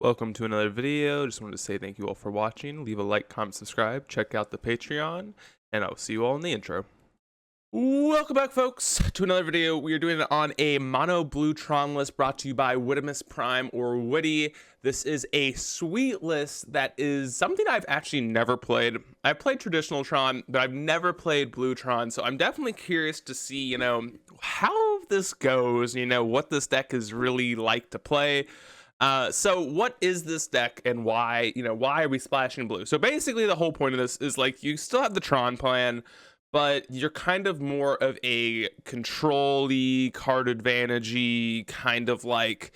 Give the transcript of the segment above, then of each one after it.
Welcome to another video. Just wanted to say thank you all for watching. Leave a like, comment, subscribe, check out the Patreon, and I'll see you all in the intro. Welcome back, folks, to another video. We are doing it on a mono blue Tron list brought to you by Widimus Prime or Witty. This is a sweet list that is something I've actually never played. I've played traditional Tron, but I've never played blue Tron, so I'm definitely curious to see, how this goes, what this deck is really like to play. So what is this deck and why are we splashing blue? So basically the whole point of this is like you still have the Tron plan, but you're kind of more of a control-y, card advantage-y, kind of like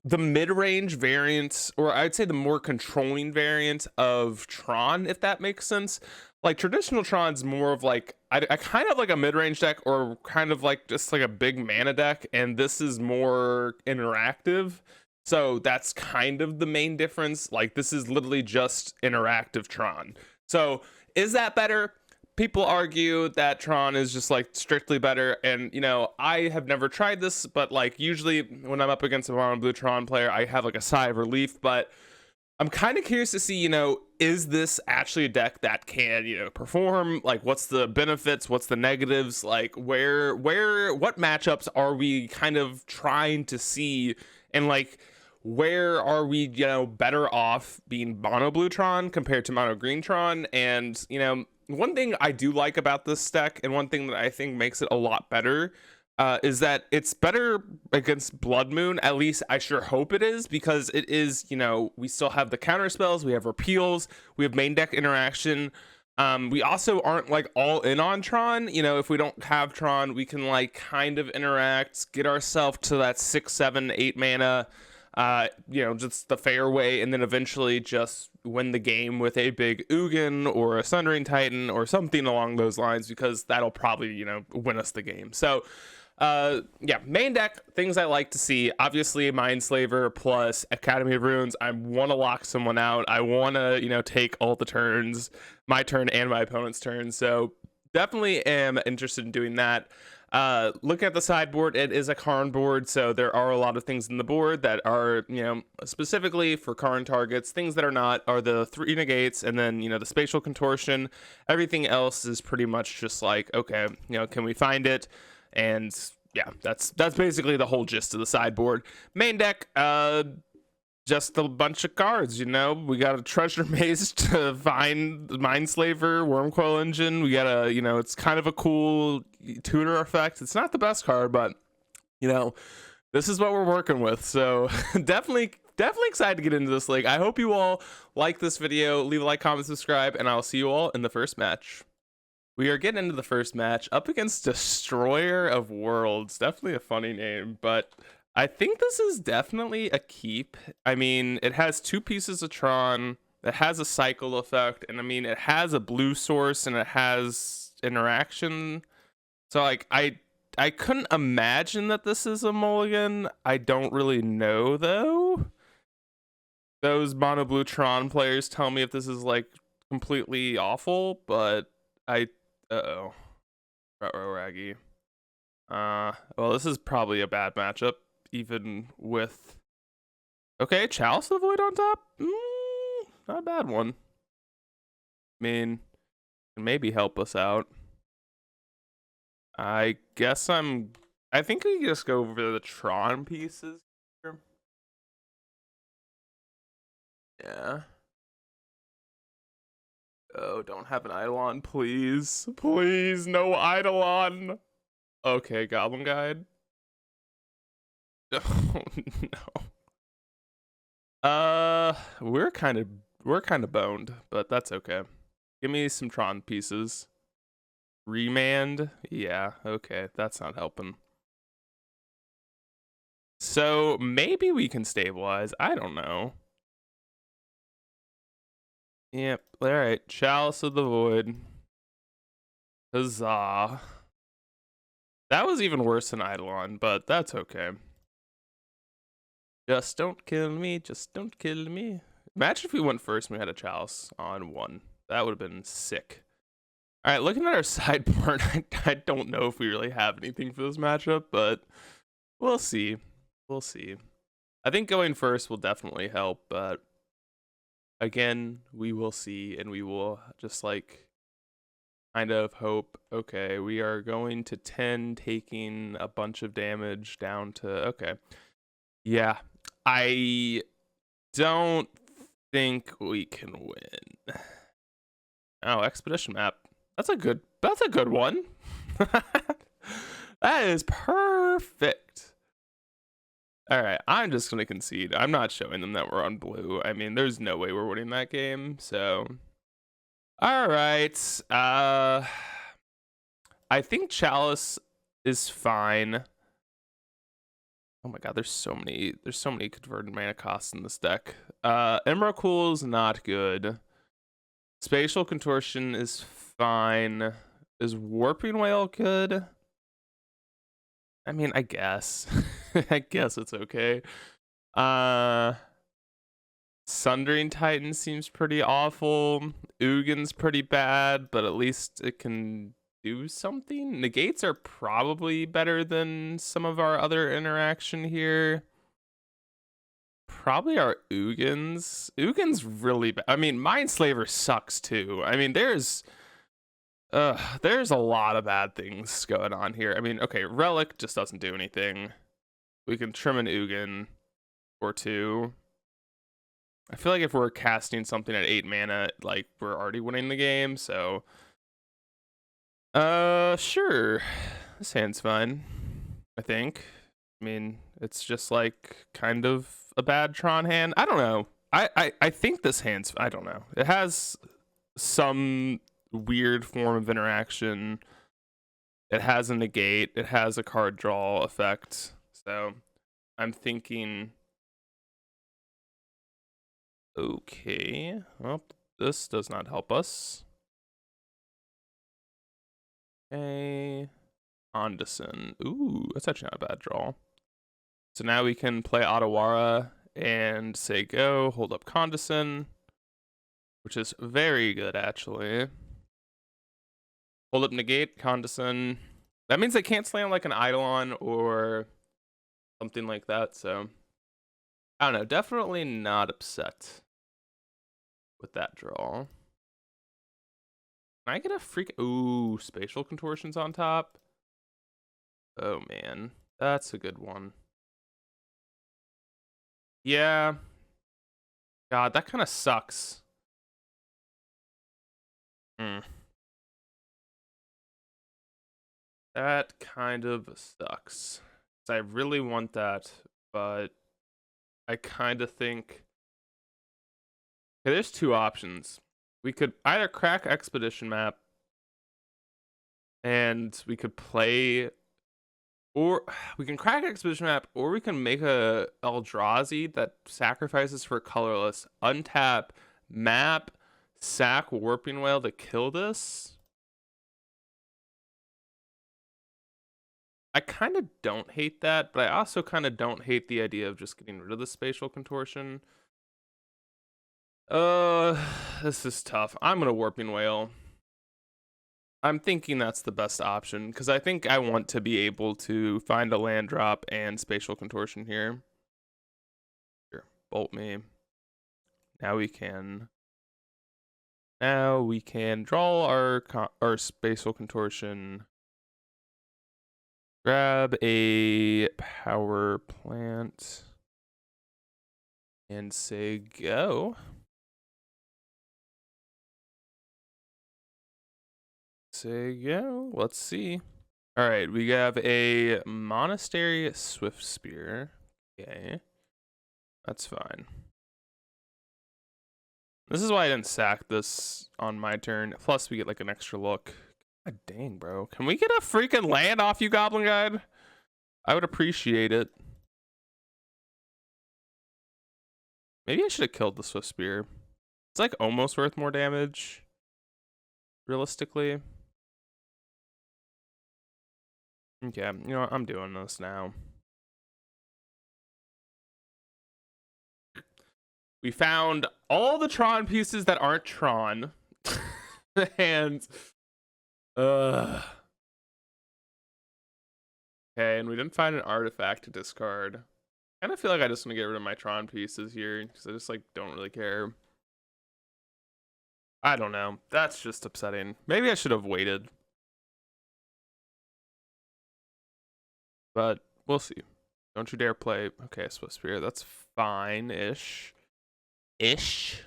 the mid-range variant, or I'd say the more controlling variant of Tron, if that makes sense. Like traditional Tron's more of like I kind of like a mid-range deck, or kind of like just like a big mana deck, and this is more interactive. So that's kind of the main difference. Like this is literally just interactive Tron. So is that better? People argue that Tron is just like strictly better, and I have never tried this, but like usually when I'm up against a mono blue Tron player, I have like a sigh of relief. But I'm kind of curious to see, is this actually a deck that can, perform? Like, what's the benefits? What's the negatives? Like, what matchups are we kind of trying to see? And like, where are we, better off being mono blue Tron compared to mono green Tron? And, one thing I do like about this deck, and one thing that I think makes it a lot better, is that it's better against Blood Moon. At least I sure hope it is, because it is, we still have the counter spells, we have repeals, we have main deck interaction. We also aren't like all in on Tron. If we don't have Tron, we can like kind of interact, get ourselves to that 6, 7, 8 mana, just the fair way, and then eventually just win the game with a big Ugin or a Sundering Titan or something along those lines, because that'll probably, win us the game. So main deck things I like to see, obviously Mindslaver plus Academy of Runes. I want to lock someone out. I want to take all the turns, my turn and my opponent's turn. So definitely am interested in doing that. Look at the sideboard. It is a Karn board, so there are a lot of things in the board that are, specifically for Karn targets. Things that are not are the 3 negates, and then, the spatial contortion. Everything else is pretty much just like, okay, can we find it? And yeah, that's basically the whole gist of the sideboard. Main deck, just a bunch of cards. We got a treasure maze to find Mindslaver, Wormcoil Engine. We got a, it's kind of a cool tutor effect. It's not the best card, but this is what we're working with. So definitely excited to get into this league. I hope you all like this video. Leave a like, comment, subscribe, and I'll see you all in the first match. We are getting into the first match up against Destroyer of Worlds. Definitely a funny name, but I think this is definitely a keep. I mean, it has 2 pieces of Tron, it has a cycle effect, and I mean, it has a blue source, and it has interaction. So like, I couldn't imagine that this is a mulligan. I don't really know, though. Those mono blue Tron players tell me if this is like completely awful, but uh-oh. Ruh-roh Raggy. Well, this is probably a bad matchup, even with... Okay, Chalice of the Void on top? Not a bad one. I mean, can maybe help us out. I guess I think we can just go over the Tron pieces here. Yeah. Oh, don't have an Eidolon, please. Please, no Eidolon. Okay, Goblin Guide. Oh, no. We're kind of boned, but that's okay. Give me some Tron pieces. Remand? Yeah, okay, that's not helping. So maybe we can stabilize. I don't know. Yep, alright. Chalice of the Void. Huzzah. That was even worse than Eidolon, but that's okay. Just don't kill me, just don't kill me. Imagine if we went first and we had a Chalice on 1. That would have been sick. Alright, looking at our sideboard, I don't know if we really have anything for this matchup, but we'll see. We'll see. I think going first will definitely help, but again, we will see, and we will just like kind of hope, okay, we are going to 10, taking a bunch of damage down to, okay. Yeah, I don't think we can win. Oh, expedition map. That's a good one. That is perfect. All right, I'm just gonna concede. I'm not showing them that we're on blue. I mean, there's no way we're winning that game. So, all right. I think Chalice is fine. Oh my god, there's so many converted mana costs in this deck. Emrakul is not good. Spatial Contortion is fine. Is Warping Whale good? I mean, I guess. I guess it's okay. Sundering Titan seems pretty awful. Ugin's pretty bad, but at least it can do something. Negates are probably better than some of our other interaction here. Probably our Ugins. Ugin's really bad. I mean, Mindslaver sucks too. I mean, there's a lot of bad things going on here. I mean, okay, Relic just doesn't do anything. We can trim an Ugin or two. I feel like if we're casting something at 8 mana, like, we're already winning the game, so sure. This hand's fine, I think. I mean, it's just like kind of a bad Tron hand. I don't know. I think this hand's, I don't know. It has some weird form of interaction. It has a negate. It has a card draw effect. So I'm thinking, okay, well, this does not help us. Okay, Ondison. Ooh, that's actually not a bad draw. So now we can play Otawara and say go, hold up Condison, which is very good actually. Hold up negate, Condison. That means they can't slam like an Eidolon or something like that, so I don't know, definitely not upset with that draw. Can I get a freak? Ooh, Spatial Contortions on top. Oh man, that's a good one. Yeah. God, that kind of sucks. That kind of sucks. I really want that, but I kind of think, okay, there's two options. We could either crack Expedition Map and we could play, or we can crack Expedition Map, or we can make a Eldrazi that sacrifices for colorless, untap, map, sack Warping Whale to kill this. I kind of don't hate that, but I also kind of don't hate the idea of just getting rid of the Spatial Contortion. This is tough. I'm gonna Warping Whale. I'm thinking that's the best option, because I think I want to be able to find a land drop and Spatial Contortion here. Here, bolt me. Now we can draw our Spatial Contortion. Grab a power plant and say go. Say go. Let's see. All right, we have a Monastery Swift Spear. Okay, that's fine. This is why I didn't sack this on my turn. Plus, we get like an extra look. God dang, bro. Can we get a freaking land off you, Goblin Guide? I would appreciate it. Maybe I should have killed the Swift Spear. It's like almost worth more damage, realistically. Okay, you know what? I'm doing this now. We found all the Tron pieces that aren't Tron. And okay, and we didn't find an artifact to discard. kind of feel like I just want to get rid of my Tron pieces here because I just like don't really care. I don't know. That's just upsetting. Maybe I should have waited. But we'll see. Don't you dare play. Okay, Swift Spear. That's fine-ish. Ish.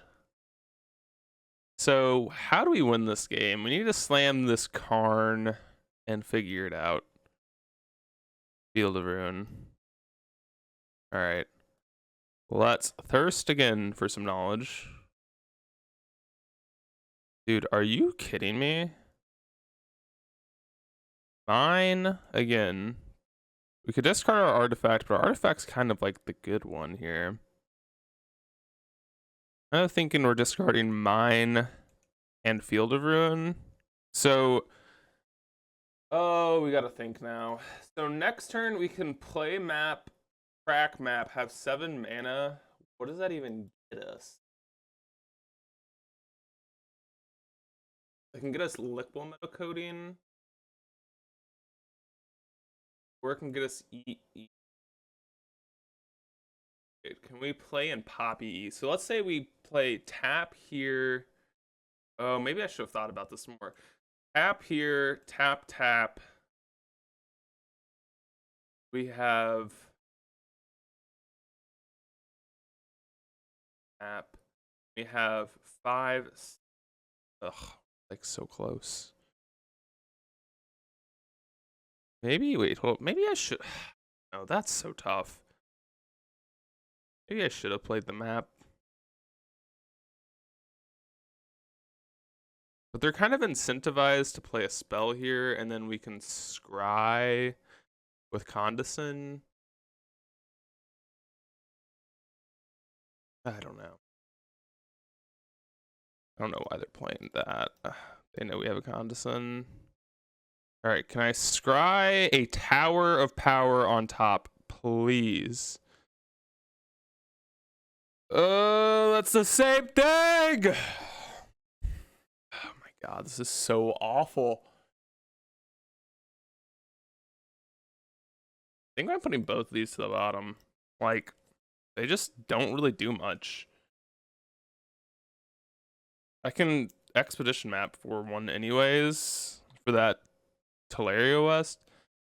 So how do we win this game? We need to slam this Karn and figure it out. Field of Ruin. All right. Let's thirst again for some knowledge. Dude, are you kidding me? Mine again. We could discard our artifact, but our artifact's kind of like the good one here. I'm thinking we're discarding mine and Field of Ruin. So, oh, we gotta think now. So next turn we can play map, crack map, have 7 mana. What does that even get us? It can get us Liquid Metal Coating. Or it can get us E. Can we play in Poppy E? So let's say we play tap here. Oh, maybe I should have thought about this more. Tap here, tap, tap. We have tap. We have 5. Ugh, like so close. Maybe, wait, well, maybe I should. No, that's so tough. Maybe I should have played the map. But they're kind of incentivized to play a spell here, and then we can scry with Condescend. I don't know. I don't know why they're playing that. They know we have a Condescend. All right, can I scry a Tower of Power on top, please? That's the same thing! Oh my god, this is so awful. I think I'm putting both of these to the bottom. Like, they just don't really do much. I can Expedition map for one anyways, for that Teleria West.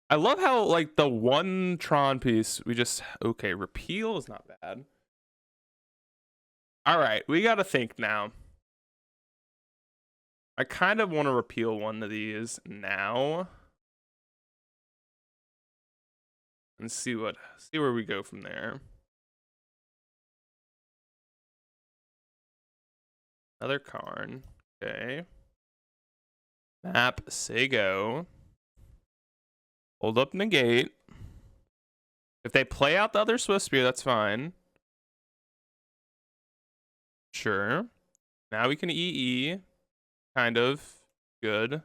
I love how, like, the one Tron piece, we just, okay, repeal is not bad. All right, we gotta think now. I kind of want to repeal one of these now. And see where we go from there. Another Karn. Okay. Map, say go. Hold up negate. If they play out the other Swift Spear, that's fine. Sure. Now we can EE. Kind of. Good.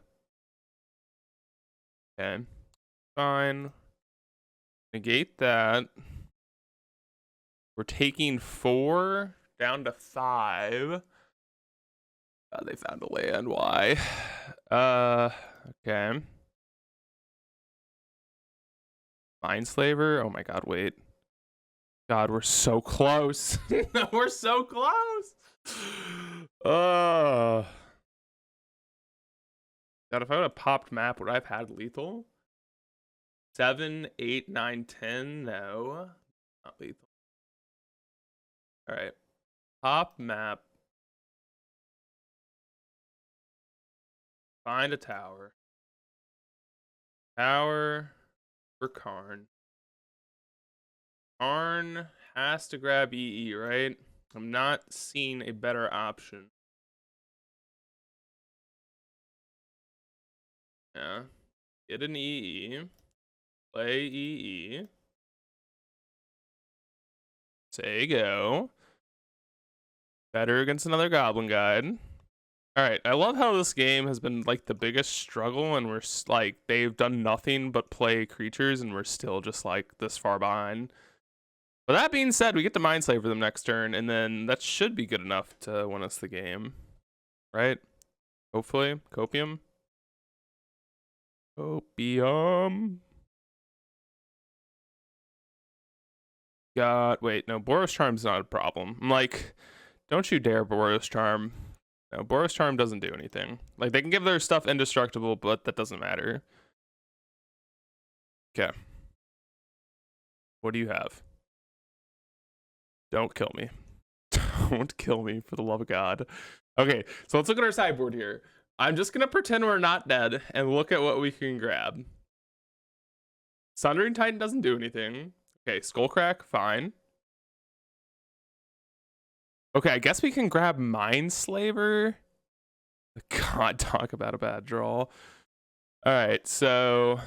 Okay. Fine. Negate that. We're taking 4 down to 5. They found a land. Why? Okay. Mindslaver? Oh my god, wait. God, we're so close. We're so close. God, if I would have popped map, would I have had lethal? 7, 8, 9, 10. No, not lethal. All right. Pop map. Find a tower. Tower for Karn. Karn has to grab EE, right? I'm not seeing a better option. Yeah. Get an EE. Play EE. Say go. Better against another Goblin Guide. All right, I love how this game has been like the biggest struggle, and we're like they've done nothing but play creatures, and we're still just like this far behind. But that being said, we get the Mindslave for them next turn, and then that should be good enough to win us the game, right? Hopefully, Copium. Copium. God, wait, no, Boros Charm's not a problem. I'm like, don't you dare Boros Charm. No, Boros Charm doesn't do anything. Like, they can give their stuff indestructible, but that doesn't matter. Okay. What do you have? Don't kill me. Don't kill me, for the love of God. Okay, so let's look at our sideboard here. I'm just gonna pretend we're not dead and look at what we can grab. Sundering Titan doesn't do anything. Okay, Skullcrack, fine. Okay, I guess we can grab Mindslaver. God, talk about a bad draw. Alright, so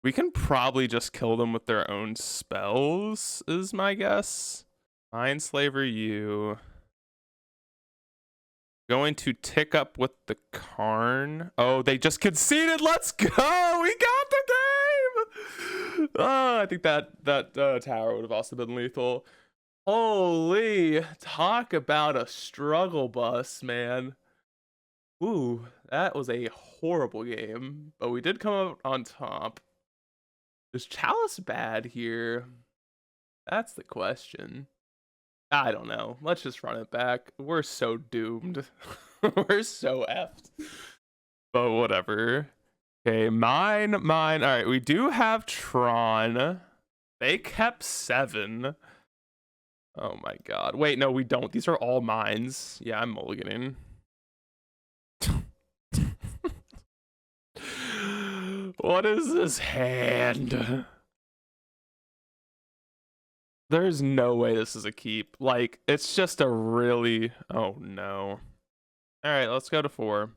we can probably just kill them with their own spells, is my guess. Mindslaver you. Going to tick up with the Karn. Oh, they just conceded. Let's go. We got the game. Oh, I think that tower would have also been lethal. Holy, talk about a struggle bus, man. Ooh, that was a horrible game, but we did come out on top. Is Chalice bad here? That's the question. I don't know. Let's just run it back. We're so doomed. We're so effed. But whatever. Okay, mine. All right, we do have Tron. They kept 7. Oh my god. Wait, no, we don't. These are all mines. Yeah, I'm mulliganing. What is this hand? There's no way this is a keep. Like, it's just a really... Oh, no. Alright, let's go to 4.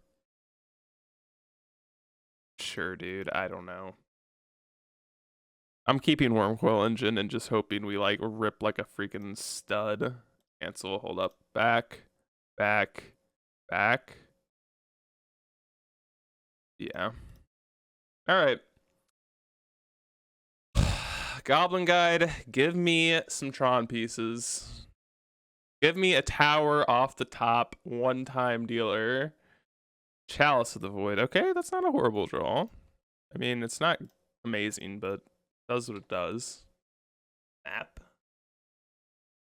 Sure, dude. I don't know. I'm keeping Wormcoil Engine and just hoping we, like, rip like a freaking stud. Cancel, hold up. Back. Back. Back. Yeah. Alright. Goblin Guide, give me some Tron pieces. Give me a tower off the top, one-time dealer. Chalice of the Void. Okay, that's not a horrible draw. I mean, it's not amazing, but it does what it does. Map.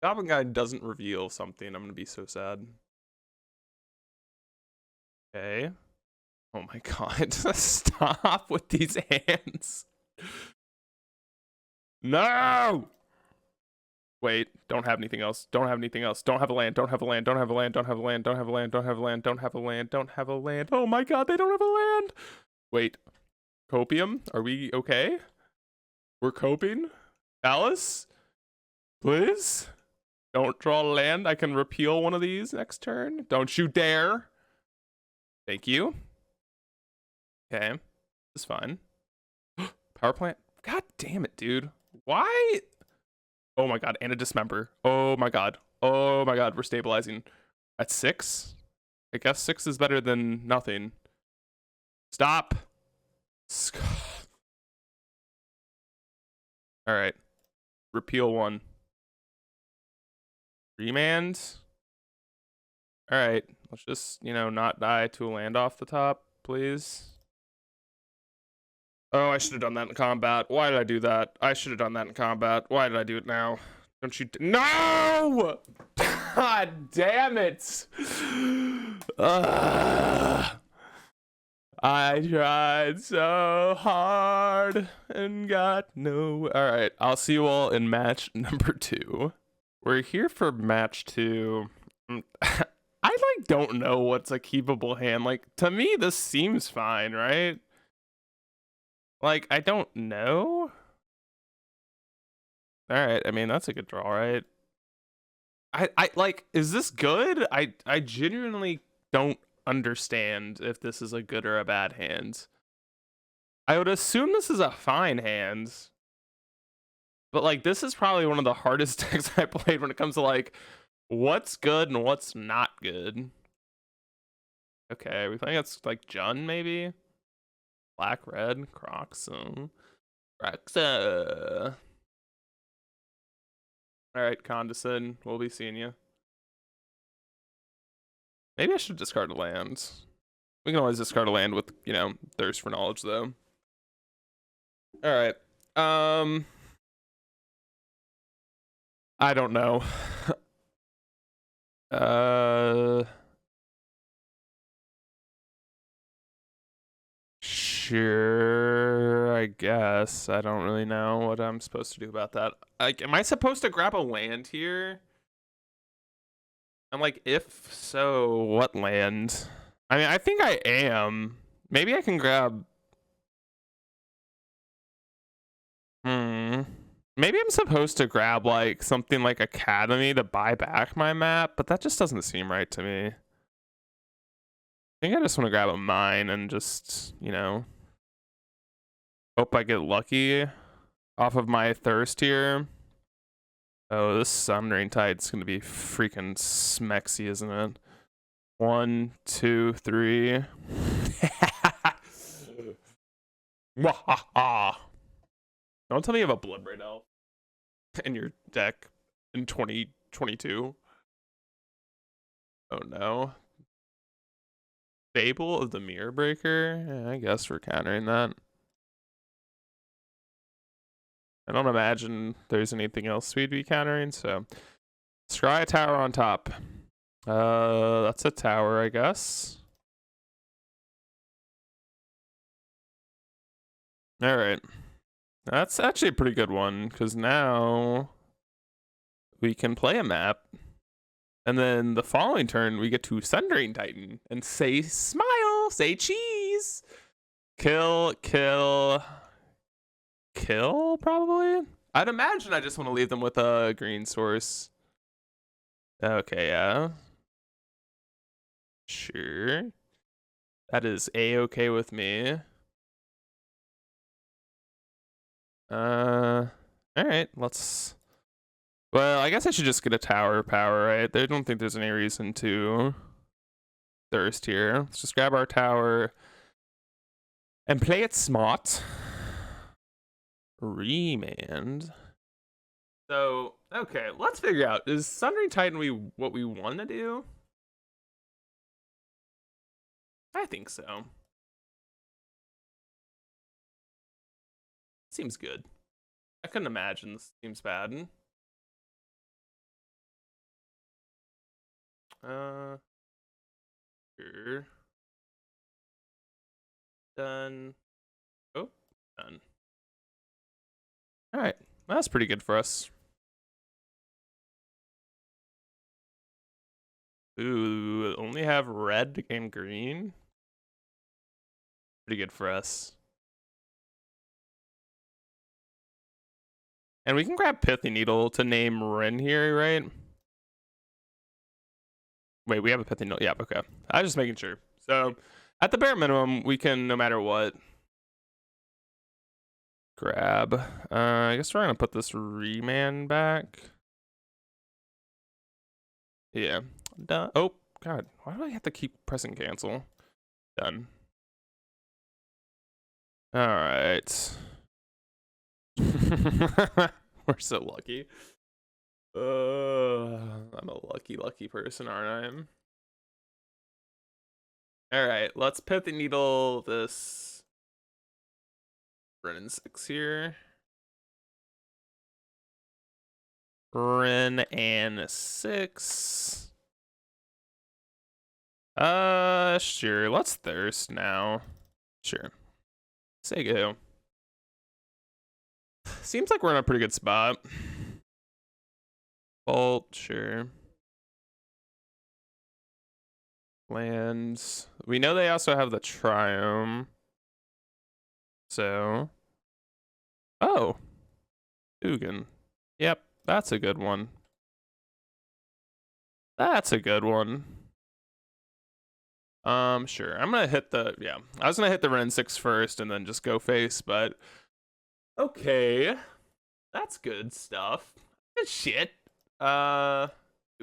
Goblin Guide doesn't reveal something. I'm gonna be so sad. Okay. Oh my god. Stop with these hands. No! Wait, don't have anything else. Don't have anything else. Don't have a land. Don't have a land. Don't have a land. Don't have a land. Don't have a land. Don't have a land. Don't have a land. Don't have a land. Oh my god, they don't have a land. Wait. Copium? Are we okay? We're coping? Alice? Please? Don't draw a land. I can repeal one of these next turn. Don't you dare. Thank you. Okay. It's fine. Power plant. God damn it, dude. Why? Oh my god, and a dismember. Oh my god. Oh my god, we're stabilizing. At 6? I guess 6 is better than nothing. Stop. Alright. Repeal 1. Remand. Alright. Let's just, not die to a land off the top, please. Oh, I should have done that in combat. Why did I do that? I should have done that in combat. Why did I do it now? Don't you... No! God damn it! I tried so hard and got no... Alright, I'll see you all in match number 2. We're here for match 2. I, don't know what's a keepable hand. To me, this seems fine, right? I don't know. Alright, I mean, that's a good draw, right? Is this good? I genuinely don't understand if this is a good or a bad hand. I would assume this is a fine hand. But, this is probably one of the hardest decks I played when it comes to, what's good and what's not good. Okay, we think it's, Jun, maybe? Black, red, Croxum. Croxa. Alright, Condescend. We'll be seeing you. Maybe I should discard a land. We can always discard a land with, Thirst for Knowledge, though. Alright. I don't know. Sure, I guess. I don't really know what I'm supposed to do about that. Like, am I supposed to grab a land here? I'm like, if so, what land? I mean, I think I am. Maybe I can grab... Maybe I'm supposed to grab, like, something like Academy to buy back my map, but that just doesn't seem right to me. I think I just want to grab a mine and just, you know, hope I get lucky off of my thirst here. Oh, this Sundering Tide's gonna be freaking smexy, isn't it? 1, 2, 3. Wahaha. Don't tell me you have a Bloodbraid Elf in your deck in 2022. Oh no. Fable of the Mirror Breaker? Yeah, I guess we're countering that. I don't imagine there's anything else we'd be countering, so scry a tower on top. That's a tower, I guess. Alright. That's actually a pretty good one, because now we can play a map. And then the following turn, we get to Sundering Titan and say smile, say cheese. Kill, probably? I'd imagine I just want to leave them with a green source. Okay, yeah. Sure. That is a-okay with me. Alright, let's... Well, I guess I should just get a tower power, right? I don't think there's any reason to thirst here. Let's just grab our tower and play it smart. Remand. So, okay, let's figure out, is Sundering Titan what we want to do? I think so. Seems good. I couldn't imagine this seems bad. Sure. Done. Oh, done. All right, that's pretty good for us. Ooh, only have red and green. Pretty good for us. And we can grab Pithy Needle to name Rin here, right? Wait, we have a Pithy Needle. Yeah, okay. I was just making sure. So, at the bare minimum, we can, no matter what, grab. I guess we're going to put this Remand back. Yeah. Done. Oh, God. Why do I have to keep pressing cancel? Done. All right. We're so lucky. I'm a lucky person, aren't I? All right, let's Pithy Needle this Ren 6 here. Ren and 6. Sure. Let's thirst now. Sure. Say go. Seems like we're in a pretty good spot. Bolt, sure. Lands. We know they also have the Triome. So. Oh. Ugin. Yep, that's a good one. That's a good one. Sure. I'm gonna hit the, yeah. I was gonna hit the Ren 6 first and then just go face, but okay. That's good stuff. Good shit. Do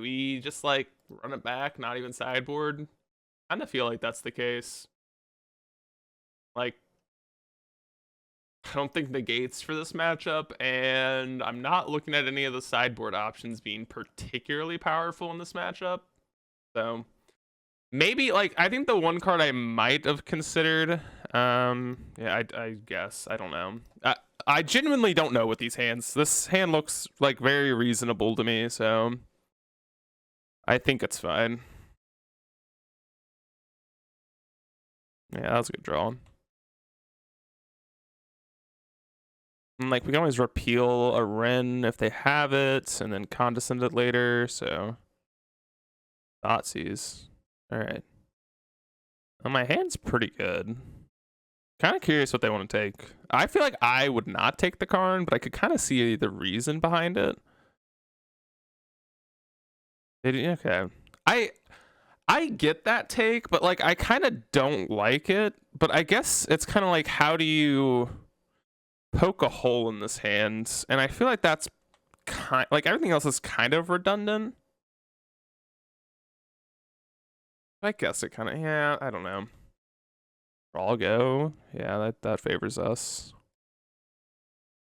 we just like run it back, not even sideboard? I kinda feel like that's the case. Like, I don't think negates for this matchup, and I'm not looking at any of the sideboard options being particularly powerful in this matchup. So, Maybe, like, I think the one card I might have considered, yeah, I guess, I don't know. I genuinely don't know with these hands. This hand looks, like, very reasonable to me, so I think it's fine. Yeah, that was a good draw. And, like, we can always repeal a Ren if they have it, and then condescend it later, so... Thoughtseize. Alright. Well, my hand's pretty good. Kind of curious what they want to take. I feel like I would not take the Karn, but I could kind of see the reason behind it. Okay. I get that take, but like I kind of don't like it. But I guess it's kind of like, how do you poke a hole in this hand? And I feel like that's kind like everything else is kind of redundant. I guess it kind of, yeah, I don't know. Draw go. Yeah, that favors us.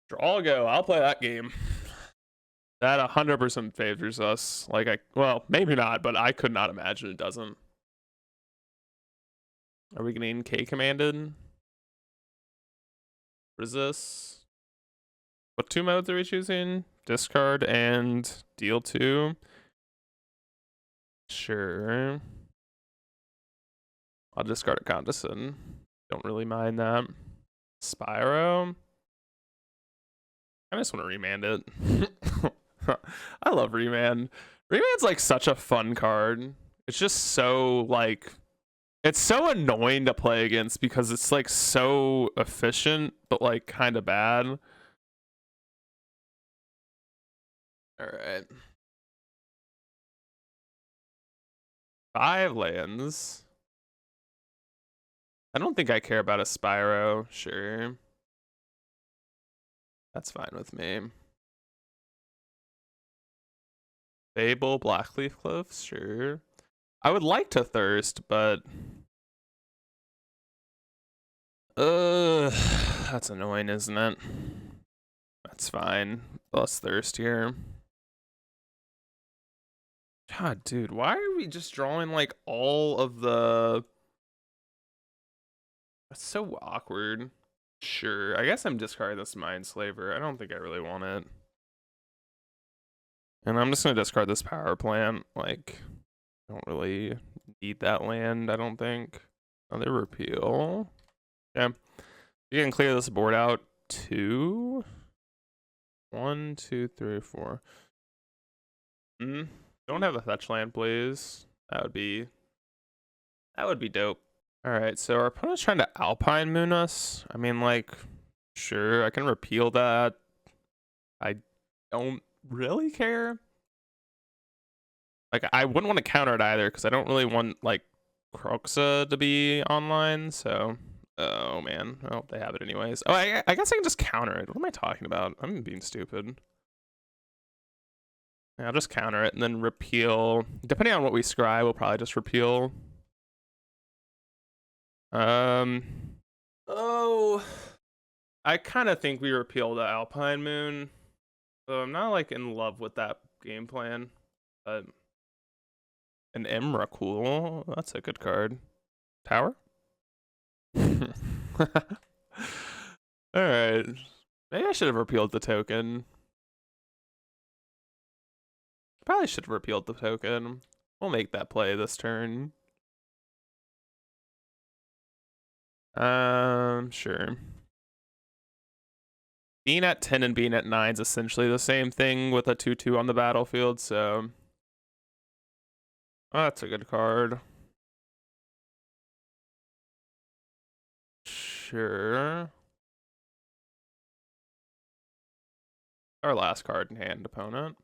Draw go. I'll play that game. That 100% favors us. Like, well, maybe not, but I could not imagine it doesn't. Are we getting K commanded? Resist. What 2 modes are we choosing? Discard and deal 2. Sure. I'll discard a Condescend. Don't really mind that. Spyro. I just want to remand it. I love Remand. Remand's like such a fun card. It's just so like, it's so annoying to play against because it's like so efficient, but like kind of bad. All right. 5 lands. I don't think I care about a Spyro. Sure. That's fine with me. Fable, Blackleaf Cliffs, sure. I would like to Thirst, but... that's annoying, isn't it? That's fine. Plus Thirst here. God, dude, why are we just drawing, like, all of the... That's so awkward. Sure, I guess I'm discarding this Mindslaver. I don't think I really want it. And I'm just gonna discard this Power Plant. Like, I don't really need that land, I don't think. Another repeal. Yeah. You can clear this board out. 2. 1, 2, 3, 4. Don't have a fetch land, please. That would be dope. Alright, so our opponent's trying to Alpine Moon us. I mean, like, sure, I can repeal that. I don't really care. Like, I wouldn't want to counter it either, because I don't really want, like, Croxa to be online, so... Oh, man. Oh, they have it anyways. Oh, I guess I can just counter it. What am I talking about? I'm being stupid. Yeah, I'll just counter it and then repeal. Depending on what we scry, we'll probably just repeal. Oh, I kind of think we repeal the Alpine Moon. So I'm not like in love with that game plan, but an Emrakul, that's a good card. Tower? Alright. Maybe I should have repealed the token. Probably should have repealed the token. We'll make that play this turn. Sure. Being at 10 and being at 9 is essentially the same thing with a 2/2 on the battlefield, so... Oh, that's a good card. Sure. Our last card in hand, opponent.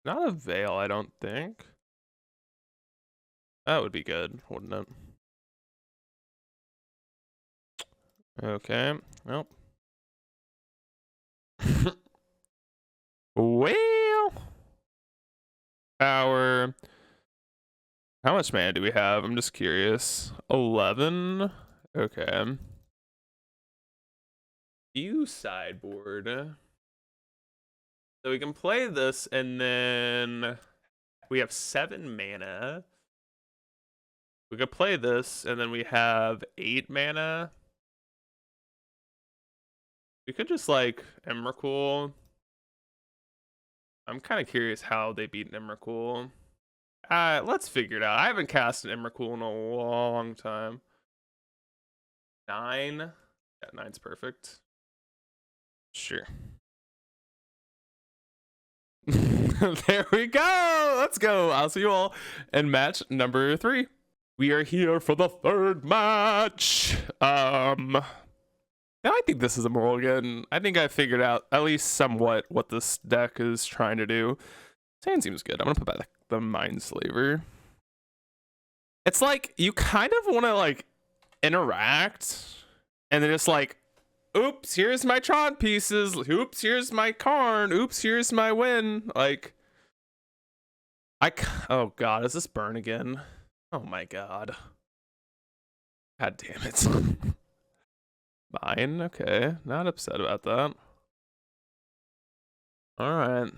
Not a Veil, I don't think. That would be good, wouldn't it? Okay, well. Well. Power. How much mana do we have? I'm just curious. 11? Okay. View sideboard. So we can play this and then We have 7 mana. We could play this, and then we have 8 mana. We could just like Emrakul. I'm kind of curious how they beat Emrakul. Let's figure it out. I haven't cast an Emrakul in a long time. 9. Yeah, 9's perfect. Sure. There we go. Let's go. I'll see you all in match number 3. We are here for the 3rd match. Now I think this is a mulligan. I think I figured out at least somewhat what this deck is trying to do. Sand seems good. I'm gonna put back the Mindslaver. It's like you kind of want to like interact, and then it's like, oops, here's my Tron pieces. Oops, here's my Karn. Oops, here's my win. Like, oh god, is this burn again? Oh my god. God damn it. Mine, okay. Not upset about that. Alright.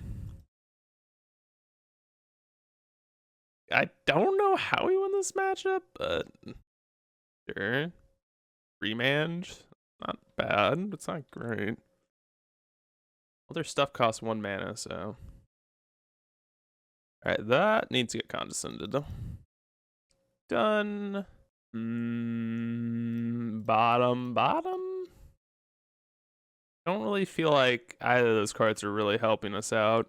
I don't know how we win this matchup, but sure. Remand. Not bad. It's not great. Well, their stuff costs 1 mana, so. Alright, that needs to get condescended. Done. Bottom. Don't really feel like either of those cards are really helping us out.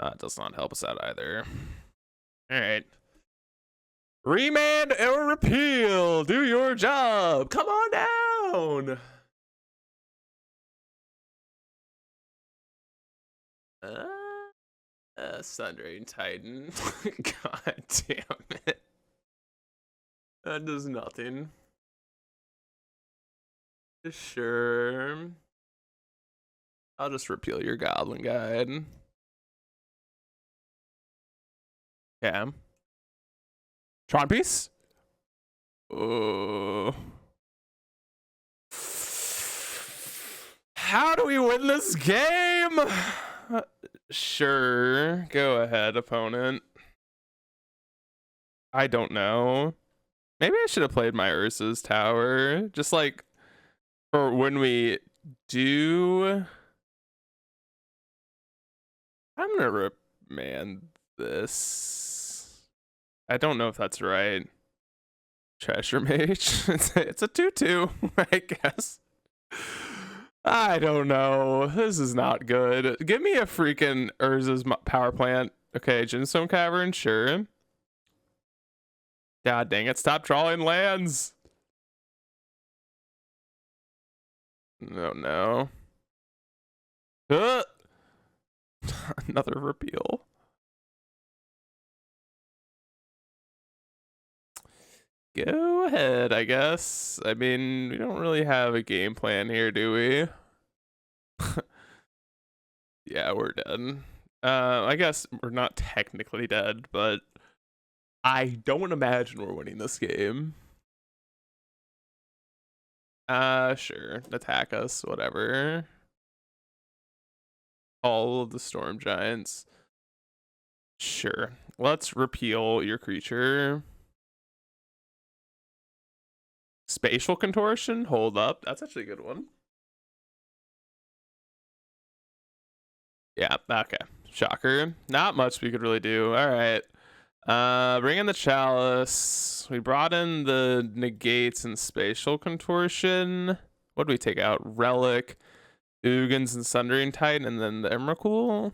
It does not help us out either. Alright. Remand or repeal. Do your job. Come on down. Sundering Titan. God damn it. That does nothing. Sure. I'll just repeal your Goblin Guide. Yeah. Tron piece? Oh. How do we win this game? Sure. Go ahead, opponent. I don't know. Maybe I should have played my Ursa's Tower. Just like for when we do. I'm gonna remand this. I don't know if that's right. Treasure Mage. It's a 2/2, I guess. I don't know. This is not good. Give me a freaking Urza's power plant. Okay, Gemstone Cavern, sure. God dang it, stop drawing lands. No. Another repeal. Go ahead, I guess. I mean, we don't really have a game plan here, do we? Yeah, we're dead. I guess we're not technically dead, but I don't imagine we're winning this game. Sure. Attack us, whatever. All of the Storm Giants. Sure. Let's repeal your creature. Spatial Contortion? Hold up. That's actually a good one. Yeah, okay. Shocker. Not much we could really do. Alright. Bring in the Chalice. We brought in the Negates and Spatial Contortion. What do we take out? Relic, Ugins, and Sundering Titan, and then the Emrakul.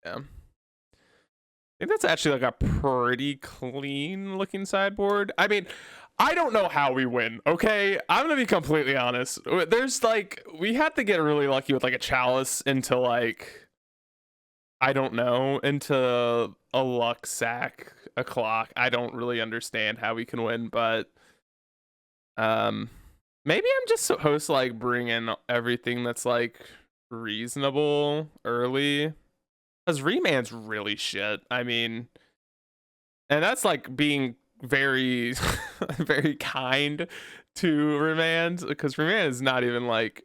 Yeah. I think that's actually like a pretty clean looking sideboard. I mean, I don't know how we win, okay? I'm gonna be completely honest. There's like, we had to get really lucky with like a Chalice into like, I don't know, into a luck sack, a clock. I don't really understand how we can win, but maybe I'm just supposed to like bring in everything that's like reasonable early. Because Remand's really shit. I mean, and that's like being very, very kind to Remand, because Remand is not even like.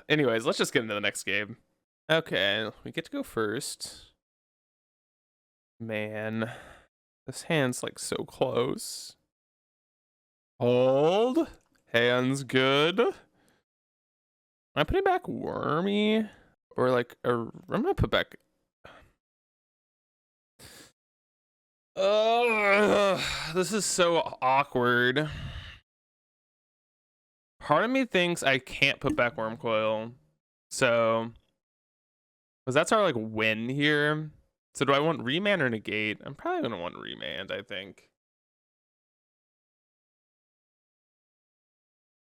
Anyways, let's just get into the next game. Okay, we get to go first. Man, this hand's like so close. Hold. Hand's good. Am I putting back Wormy? Or like, I'm gonna put back. This is so awkward. Part of me thinks I can't put back Wormcoil. So, because that's our like win here. So do I want remand or negate? I'm probably gonna want remand, I think.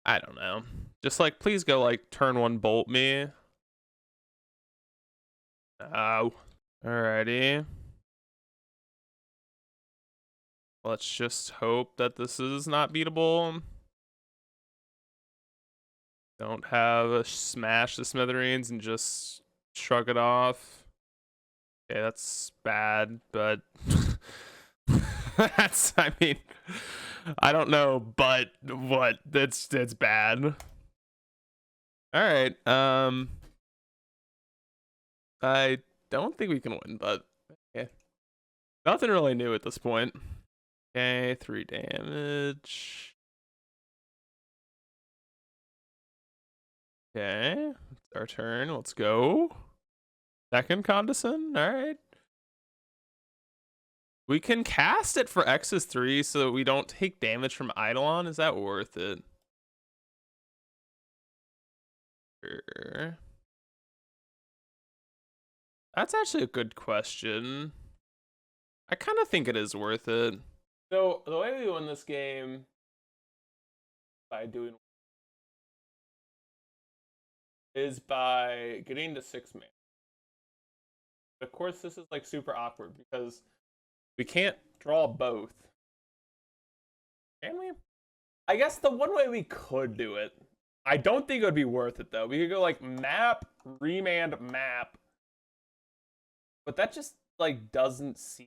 I don't know. Just like, please go like turn one bolt me. Oh. Alrighty. Let's just hope that this is not beatable. Don't have a smash the smithereens and just shrug it off. Okay, that's bad, but that's, I mean, I don't know, but what? It's bad. All right. I don't think we can win, but okay. Nothing really new at this point. Okay, 3 damage. Okay, it's our turn. Let's go. Second Condescend. All right. We can cast it for X's 3 so that we don't take damage from Eidolon. Is that worth it? Sure. That's actually a good question. I kind of think it is worth it. So the way we win this game by doing is by getting to 6 mana. Of course, this is like super awkward because we can't draw both. Can we? I guess the one way we could do it. I don't think it would be worth it though. We could go like map, remand, map. But that just like doesn't seem.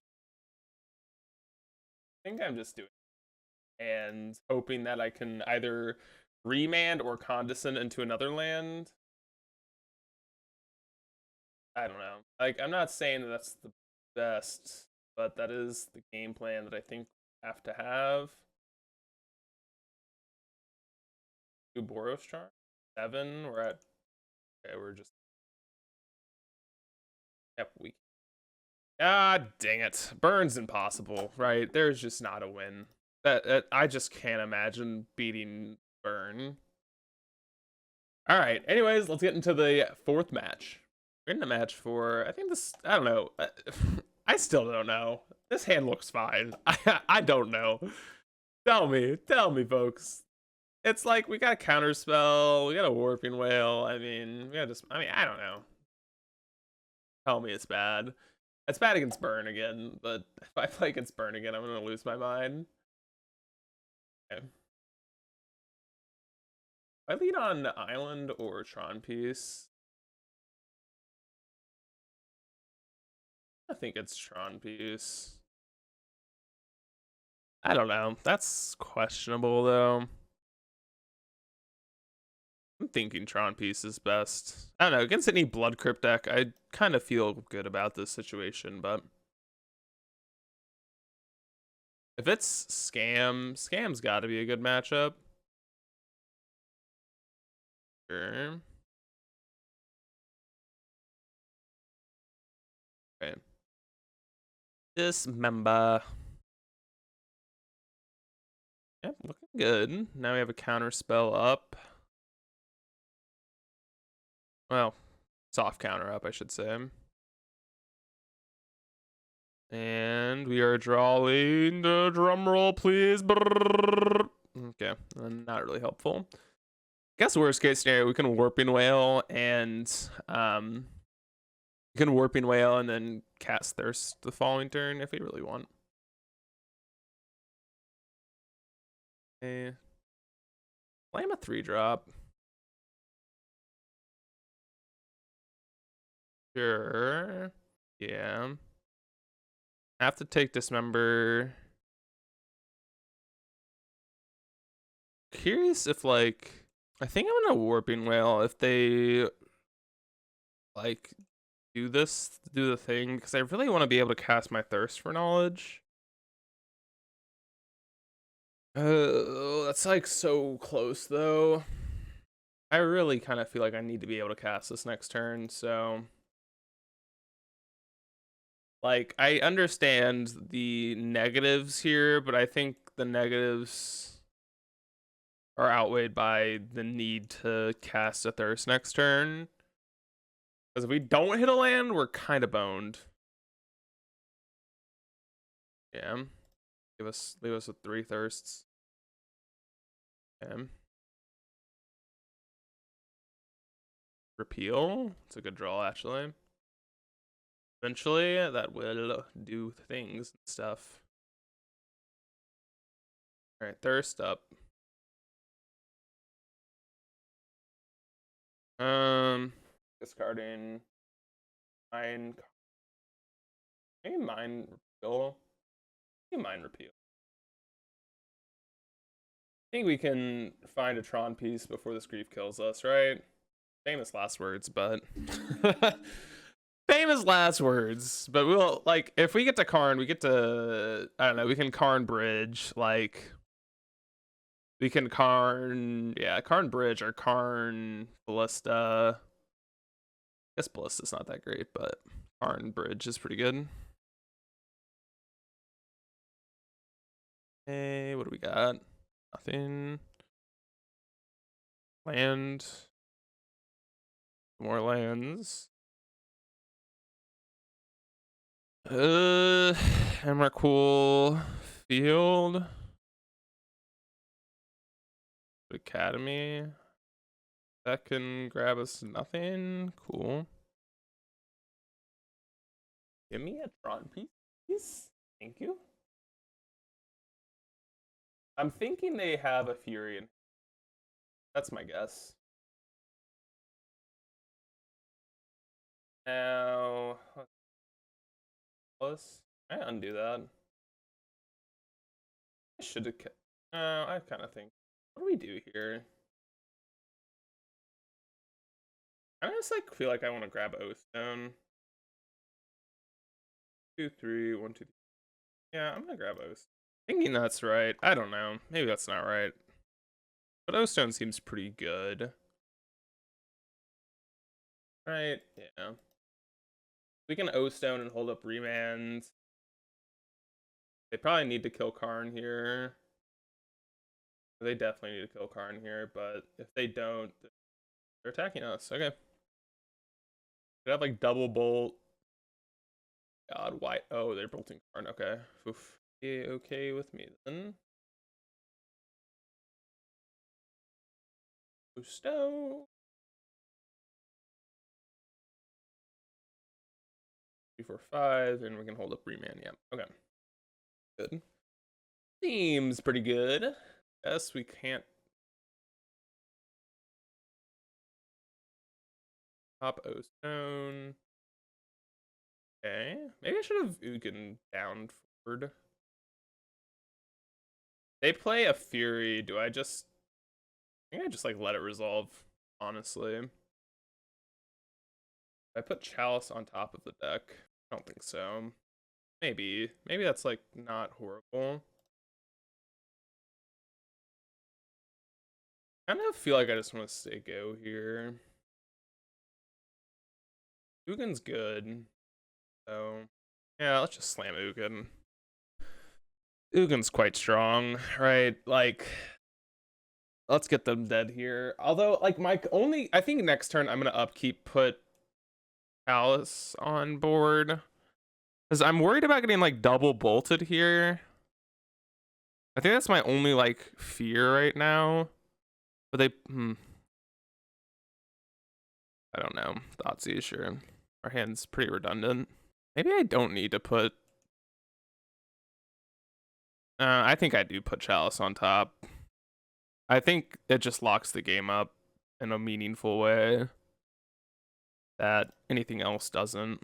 I think I'm just doing it and hoping that I can either remand or condescend into another land. I don't know. Like, I'm not saying that that's the best, but that is the game plan that I think we have to have. Boros Charm 7. We're at. Okay, we're just. Yep, we. Ah, dang it! Burn's impossible, right? There's just not a win. That I just can't imagine beating Burn. All right. Anyways, let's get into the 4th match. We're in the match for, I think this, I don't know. I still don't know. This hand looks fine. I don't know. Tell me, folks. It's like we got a counter spell, we got a warping whale. I mean, we got just, I mean, I don't know. Tell me it's bad. It's bad against Burn again, but if I play against Burn again, I'm gonna lose my mind. Okay. I lead on Island or Tron piece. I think it's Tron piece. I don't know. That's questionable though. I'm thinking Tron piece is best. I don't know. Against any Blood Crypt deck, I kind of feel good about this situation, but if it's Scam's got to be a good matchup. Sure. Okay. Dismember. Yep, looking good. Now we have a counter spell up. Well, soft counter up, I should say. And we are drawing the drum roll, please. Okay, not really helpful. Guess worst case scenario, we can Warping Whale and then cast Thirst the following turn if we really want. Okay. Play him a 3-drop. Sure. Yeah. Have to take Dismember. Curious if like I think I'm gonna Warping Whale if they like do the thing, because I really want to be able to cast my Thirst for Knowledge. That's like so close though. I really kind of feel like I need to be able to cast this next turn, so like I understand the negatives here, but I think the negatives are outweighed by the need to cast a Thirst next turn. Because if we don't hit a land, we're kind of boned. Yeah. Leave us with 3 Thirsts. Okay. Repeal. It's a good draw, actually. Eventually, that will do things and stuff. Alright, Thirst up. Discarding Mine. Maybe Mine Repeal. Maybe Mine Repeal. I think we can find a Tron piece before this grief kills us, right? Famous last words, but famous last words. But we'll like if we get to Karn, we get to I don't know, we can Karn Bridge, like we can Karn Bridge or Karn Ballista. I guess Ballista's not that great, but Karn Bridge is pretty good. Hey, what do we got? Nothing. Land. More lands. Emrakul Field. Academy. That can grab us nothing. Cool. Give me a Tron piece, please. Thank you. I'm thinking they have a Fury in. That's my guess. Now, plus, I undo that. I should have. I kind of think. What do we do here? I just like feel like I want to grab Oathstone. 2, 3, 1, 2, 3. Yeah, I'm gonna grab Oathstone. Thinking that's right. I don't know. Maybe that's not right. But Oathstone seems pretty good. Right? Yeah. We can Oathstone and hold up Remand. They probably need to kill Karn here. They definitely need to kill Karn here, but if they don't, they're attacking us. Okay. They have like double bolt. God, why? Oh, they're bolting Karn. Okay. Oof. Yeah, okay with me then. Stone. 3, 4, 5, and we can hold up Remand. Yeah. Okay. Good. Seems pretty good. Yes, we can't. Top O Stone. Okay. Maybe I should have Ugin down forward. They play a Fury. Do I just. I think I just like let it resolve, honestly. I put Chalice on top of the deck. I don't think so. Maybe. Maybe that's like not horrible. I kind of feel like I just want to stay go here. Ugin's good. So, yeah, let's just slam Ugin. Ugin's quite strong, right? Like, let's get them dead here. Although, like, I think next turn I'm going to upkeep put Alice on board. Because I'm worried about getting, like, double bolted here. I think that's my only, like, fear right now. But they, I don't know. Thoughtsy, sure. Our hand's pretty redundant. Maybe I don't need to put... I think I do put Chalice on top. I think it just locks the game up in a meaningful way that anything else doesn't.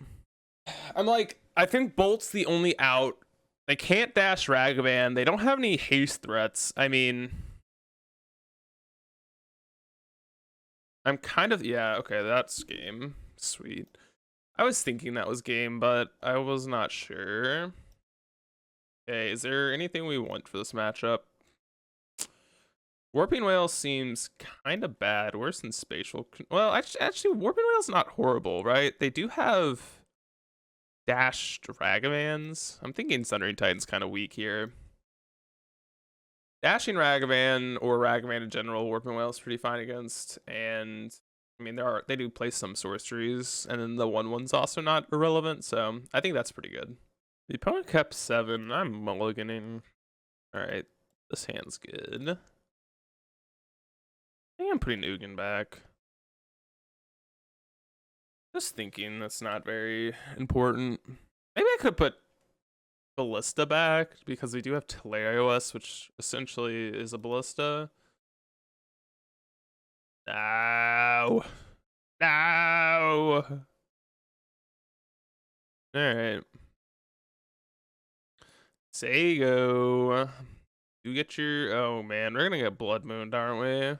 I'm like, I think Bolt's the only out. They can't dash Ragavan. They don't have any haste threats. I mean, I'm kind of, yeah, okay, that's game. Sweet. I was thinking that was game, but I was not sure. Okay, is there anything we want for this matchup? Warping Whale seems kind of bad, worse than Spatial. Well, actually, Warping Whale's not horrible, right? They do have dashed Ragavans. I'm thinking Sundering Titan's kind of weak here. Dashing Ragavan or Ragavan in general, Warping Whale is pretty fine against. And I mean, they do play some sorceries, and then the 1/1's also not irrelevant, so I think that's pretty good. The opponent kept 7. I'm mulliganing. Alright, this hand's good. I think I'm putting Ugin back. Just thinking that's not very important. Maybe I could put Ballista back, because we do have Telerios, which essentially is a Ballista. No! No! Alright. Sego. You get your... Oh man, we're gonna get Blood Moon, aren't we?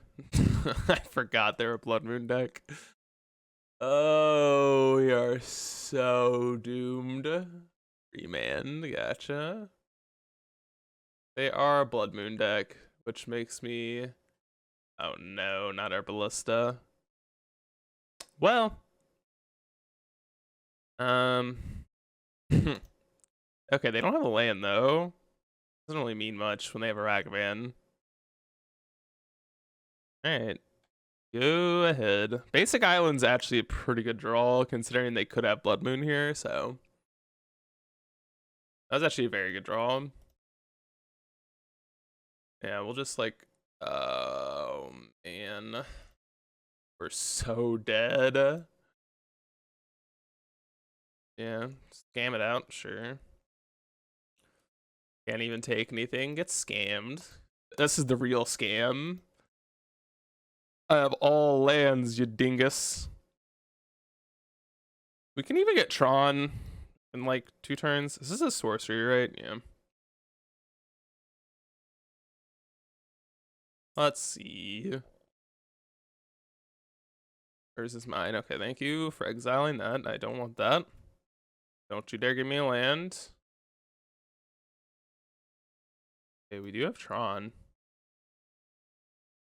I forgot they were a Blood Moon deck. Oh, we are so doomed. Remand, gotcha. They are a Blood Moon deck, which makes me... Oh no, not our Ballista. Well. Okay, they don't have a land though. Doesn't really mean much when they have a Ragavan. Alright. Go ahead. Basic Island's actually a pretty good draw, considering they could have Blood Moon here, so. That was actually a very good draw. Yeah, we'll just like... Oh, man. We're so dead. Yeah, scam it out, sure. Can't even take anything, get scammed. This is the real scam. I have all lands, you dingus. We can even get Tron in like 2 turns. This is a sorcery, right? Yeah. Let's see. Where's this mine? Okay, thank you for exiling that. I don't want that. Don't you dare give me a land. Okay, we do have Tron.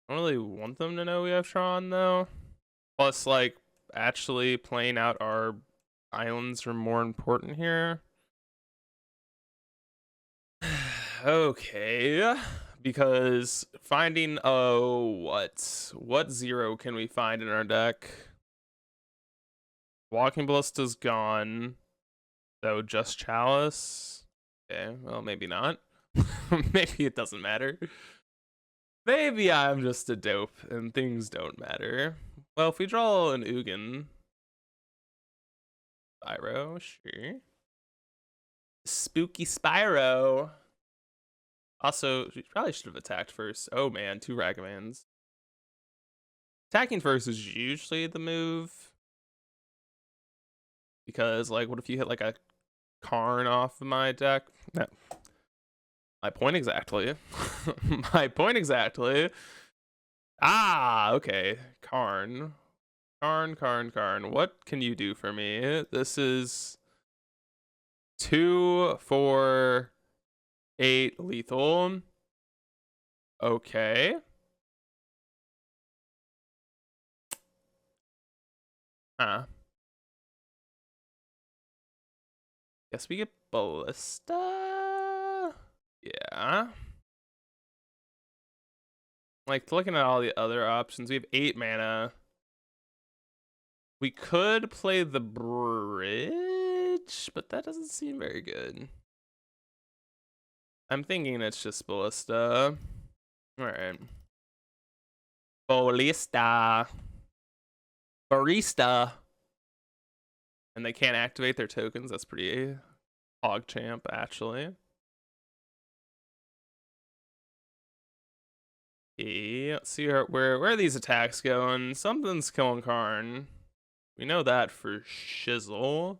I don't really want them to know we have Tron, though. Plus, like, actually playing out our islands are more important here. Okay. Because finding... Oh, what 0 can we find in our deck? Walking Ballista's gone. So just Chalice. Okay, well, maybe not. Maybe it doesn't matter. Maybe I'm just a dope and things don't matter. Well, if we draw an Ugin. Spyro, sure. Spooky Spyro. Also, we probably should have attacked first. Oh man, 2 Ragavans. Attacking first is usually the move. Because, like, what if you hit, like, a Karn off of my deck? No. My point exactly. My point exactly. Ah, okay. Karn. Karn. What can you do for me? This is 2, 4, 8 lethal. Okay. Huh. Guess we get Ballista? Yeah. Like, looking at all the other options, we have 8 mana. We could play the bridge, but that doesn't seem very good. I'm thinking it's just Ballista. Alright. Ballista. Barista. And they can't activate their tokens. That's pretty PogChamp, actually. Okay, let's see where are these attacks going. Something's killing Karn. We know that for shizzle.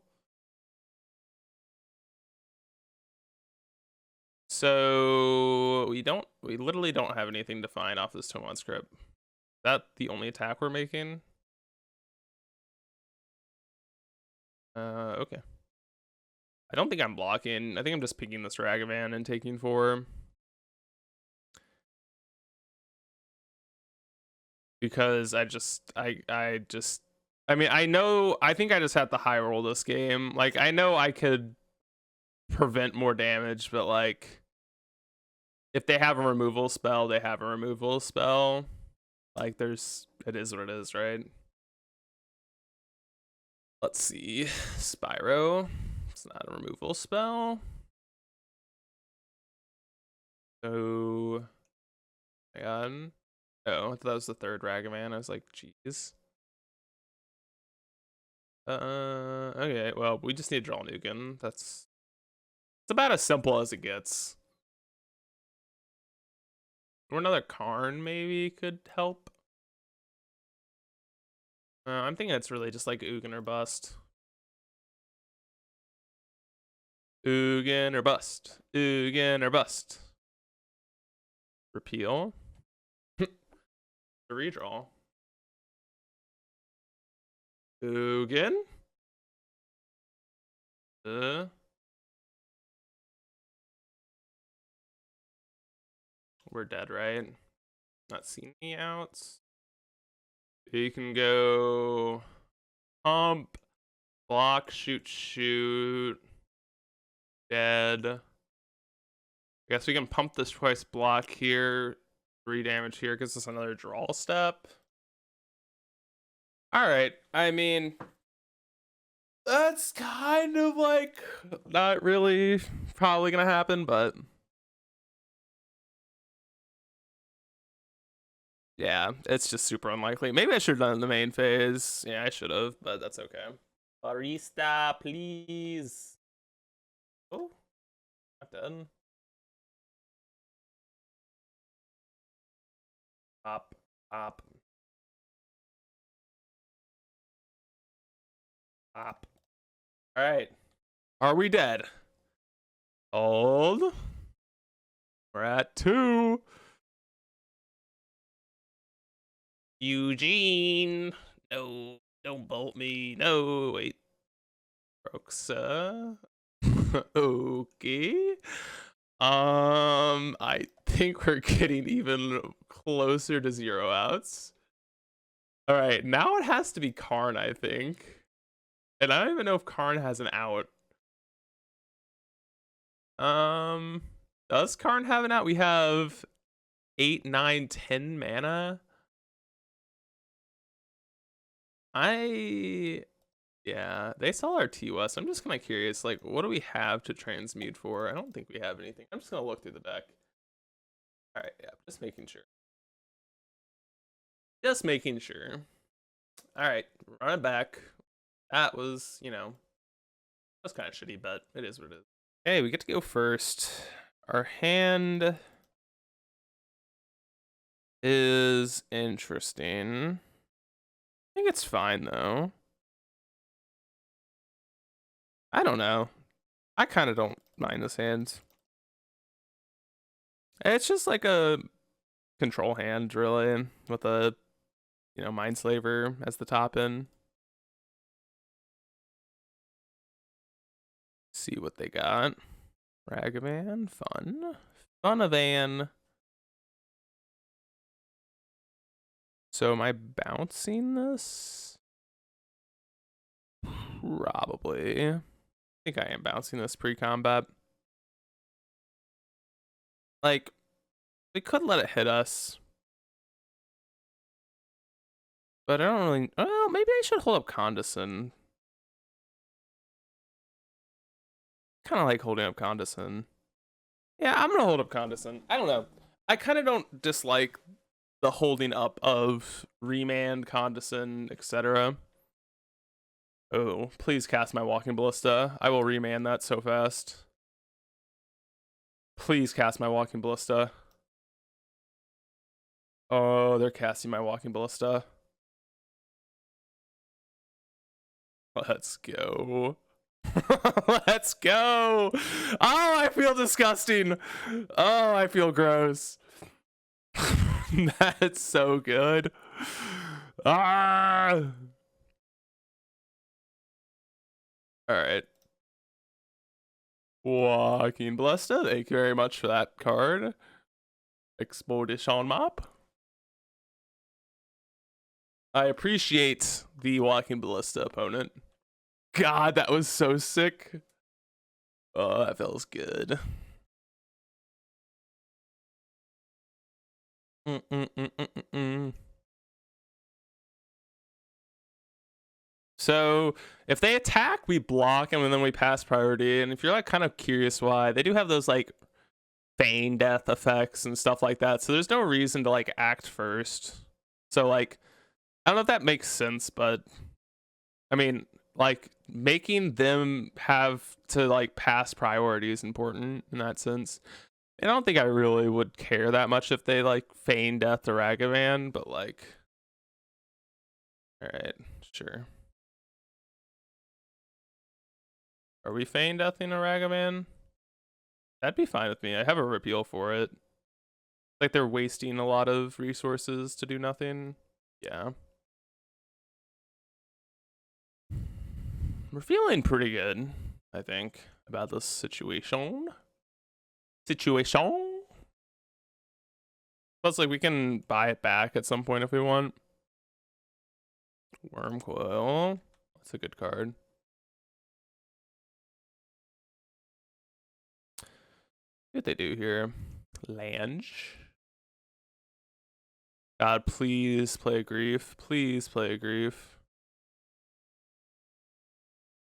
So we literally don't have anything to find off this Tome script. Is that the only attack we're making? Okay. I don't think I'm blocking. I think I'm just picking this Ragavan and taking 4. Because I mean, I think I just have to high roll this game. Like, I know I could prevent more damage, but like, if they have a removal spell, they have a removal spell. Like, it is what it is, right? Let's see. Spyro. It's not a removal spell. So, my god. Oh, I thought that was the 3rd Ragavan. I was like, jeez. Okay, well, we just need to draw Nukin. It's about as simple as it gets. Or another Karn maybe could help. I'm thinking it's really just like Ugin or bust. Ugin or bust. Ugin or bust. Repeal. The redraw. Ugin. We're dead, right? Not seeing any outs. You can go pump, block, shoot. Dead. I guess we can pump this twice, block here. 3 damage here, gives us another draw step. Alright, I mean, that's kind of like not really probably gonna happen, but yeah, it's just super unlikely. Maybe I should have done it in the main phase. Yeah, I should have, but that's okay. Barista, please. Oh, not done. Up. Alright. Are we dead? Hold. We're at 2. Eugene. No, don't bolt me. No, wait. Roxa. Okay. I think we're getting even closer to 0 outs. All right, now it has to be Karn, I think. And I don't even know if Karn has an out. Does Karn have an out? We have 8, 9, 10 mana. Yeah, they sell our T-West. I'm just kind of curious, like, what do we have to transmute for? I don't think we have anything. I'm just going to look through the deck. All right, yeah, just making sure. Just making sure. All right, run it back. That was, that's kind of shitty, but it is what it is. Okay, we get to go first. Our hand is interesting. I think it's fine, though. I don't know. I kind of don't mind this hand. It's just like a control hand, really, with a, Mindslaver as the top end. See what they got. Ragavan, fun. Funavan. So am I bouncing this? Probably. I think I am bouncing this pre-combat. Like, we could let it hit us. But I don't really... Well, maybe I should hold up Condescend. Kind of like holding up Condescend. Yeah, I'm going to hold up Condescend. I don't know. I kind of don't dislike the holding up of Remand, Condescend, etc. Oh, please cast my Walking Ballista. I will remand that so fast. Please cast my Walking Ballista. Oh, they're casting my Walking Ballista. Let's go. Let's go. Oh, I feel disgusting. Oh, I feel gross. That's so good. Ah. All right. Joaquin Ballista, thank you very much for that card. Expedition map. I appreciate the Joaquin Ballista opponent. God, that was so sick. Oh, that feels good. So if they attack, we block and then we pass priority. And if you're like kind of curious why, they do have those like feign death effects and stuff like that. So there's no reason to like act first. So like, I don't know if that makes sense, but I mean, like making them have to like pass priority is important in that sense. And I don't think I really would care that much if they like feign death to Ragavan, but like, all right, sure. Are we feign deathing a Ragavan? That'd be fine with me. I have a repeal for it. Like they're wasting a lot of resources to do nothing. Yeah. We're feeling pretty good, I think, about this situation. Plus, like, we can buy it back at some point if we want. Wormcoil. That's a good card. What they do here? Lange. God, please play a grief. Please play a grief.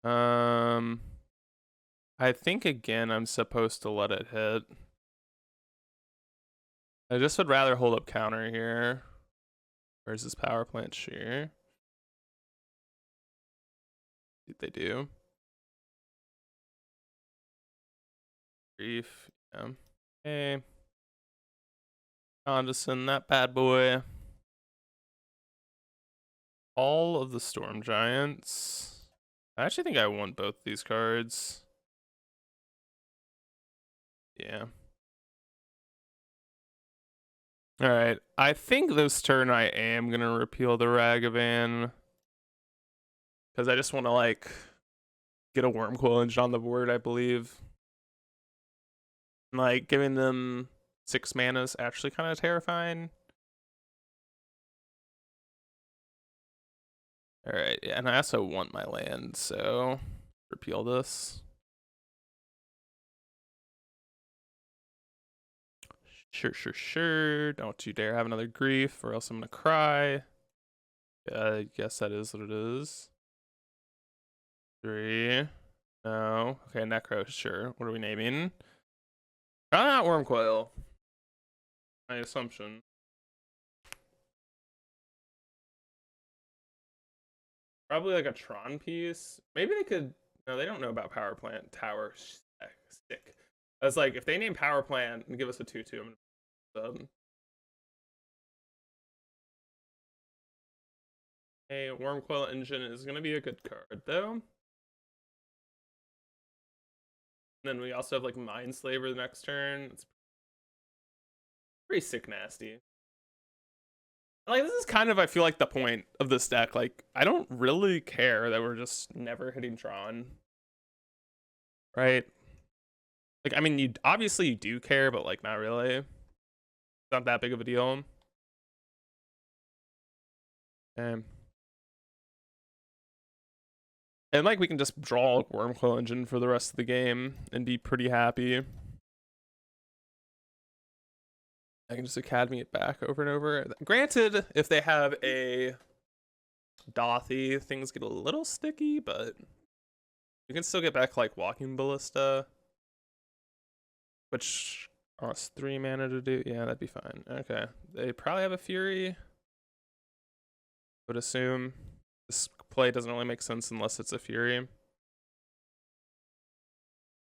I think again I'm supposed to let it hit. I just would rather hold up counter here. Where's this power plant shear? What they do? Grief. Yeah. Okay. Condescend that bad boy. All of the Storm Giants. I actually think I want both these cards. Yeah. Alright. I think this turn I am going to repeal the Ragavan. Because I just want to, like, get a Wormcoil engine on the board, I believe. Like, giving them 6 mana is actually kind of terrifying. Alright, yeah, and I also want my land, so repeal this. Sure. Don't you dare have another grief, or else I'm gonna cry. I guess that is what it is. 3. No. Okay, Necro, sure. What are we naming? Probably not Wormcoil. My assumption. Probably like a Tron piece. Maybe they could. No, they don't know about Power Plant Tower Stick. I was like, if they name Power Plant and give us a 2/2, I'm gonna. Hey, Wormcoil Engine is gonna be a good card though. And then we also have like Mindslaver the next turn. It's pretty sick nasty. Like this is kind of I feel like the point of this deck. Like I don't really care that we're just never hitting Tron. Right? Like I mean you obviously you do care, but like not really. It's not that big of a deal. And like we can just draw Wormcoil Engine for the rest of the game and be pretty happy. I can just Academy it back over and over. Granted, if they have a Dothy, things get a little sticky, but you can still get back like Walking Ballista, which costs 3 mana to do. Yeah, that'd be fine. Okay, they probably have a Fury. I would assume this play doesn't really make sense unless it's a Fury.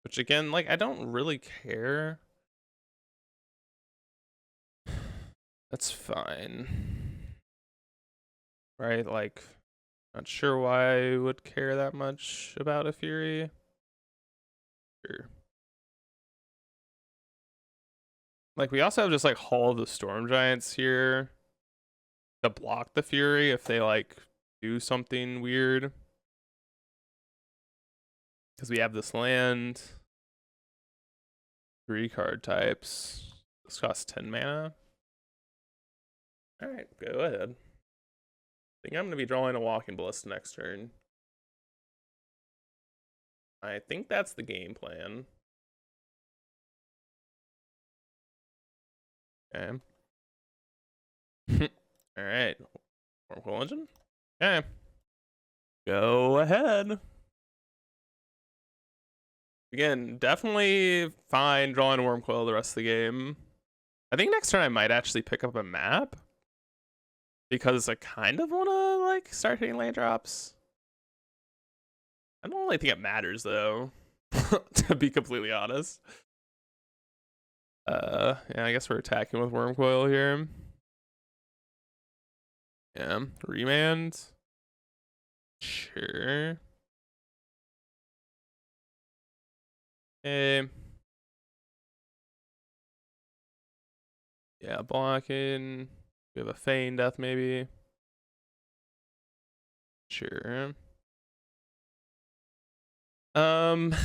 Which again, like I don't really care. That's fine. Right, like, not sure why I would care that much about a Fury. Sure. Like, we also have just, like, Hall of the Storm Giants here to block the Fury if they, like, do something weird. because we have this land. 3 card types. This costs 10 mana. Alright, go ahead. I think I'm going to be drawing a Walking Ballista next turn. I think that's the game plan. Okay. Alright. Wormcoil Engine? Okay. Go ahead. Again, definitely fine drawing Wormcoil the rest of the game. I think next turn I might actually pick up a map. Because I kind of want to, like, start hitting land drops. I don't really think it matters, though. To be completely honest. Yeah, I guess we're attacking with Wormcoil here. Yeah, remand. Sure. Okay. Yeah, blocking. We have a Feign Death, maybe. Sure. 1,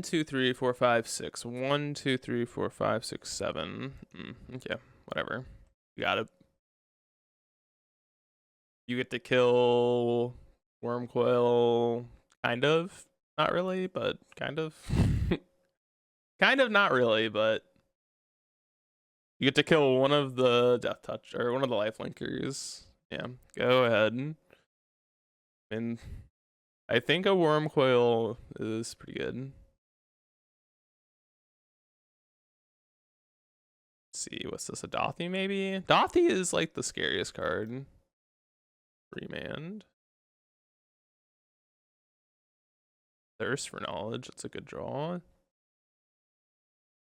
2, 3, 4, 5, 6. 1, 2, 3, 4, 5, 6, 7. Okay, whatever. You got it. You get to kill Wormcoil, kind of. Not really, but kind of. Kind of not really, but you get to kill one of the Death Touch, or one of the Lifelinkers. Yeah, go ahead. And I think a Wormcoil is pretty good. Let's see, what's this, a Dothy maybe? Dothy is like the scariest card. Remand. Thirst for Knowledge, that's a good draw.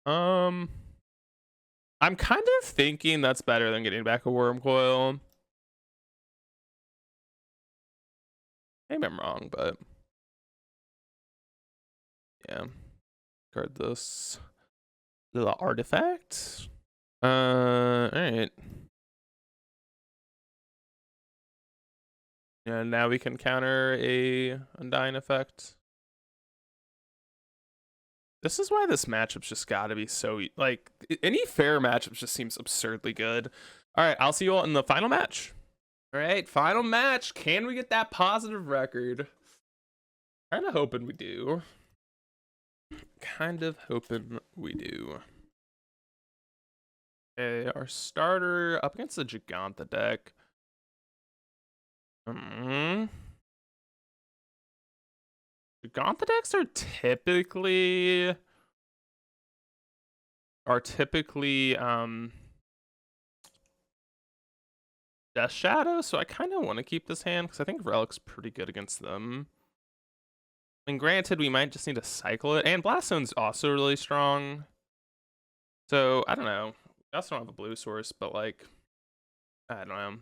I'm kind of thinking that's better than getting back a Wormcoil. Maybe I'm wrong, but yeah. Card this little artifact. Alright. And now we can counter a Undying effect. This is why this matchup's just gotta be so, like, any fair matchup just seems absurdly good. Alright, I'll see you all in the final match. Alright, final match. Can we get that positive record? Kinda hoping we do. Kind of hoping we do. Okay, our starter up against the Giganta deck. Giganta decks are typically Death Shadow, so I kind of want to keep this hand because I think Relic's pretty good against them. And granted, we might just need to cycle it, and Blaststone's also really strong. So I don't know. We also don't have a blue source, but like, I don't know.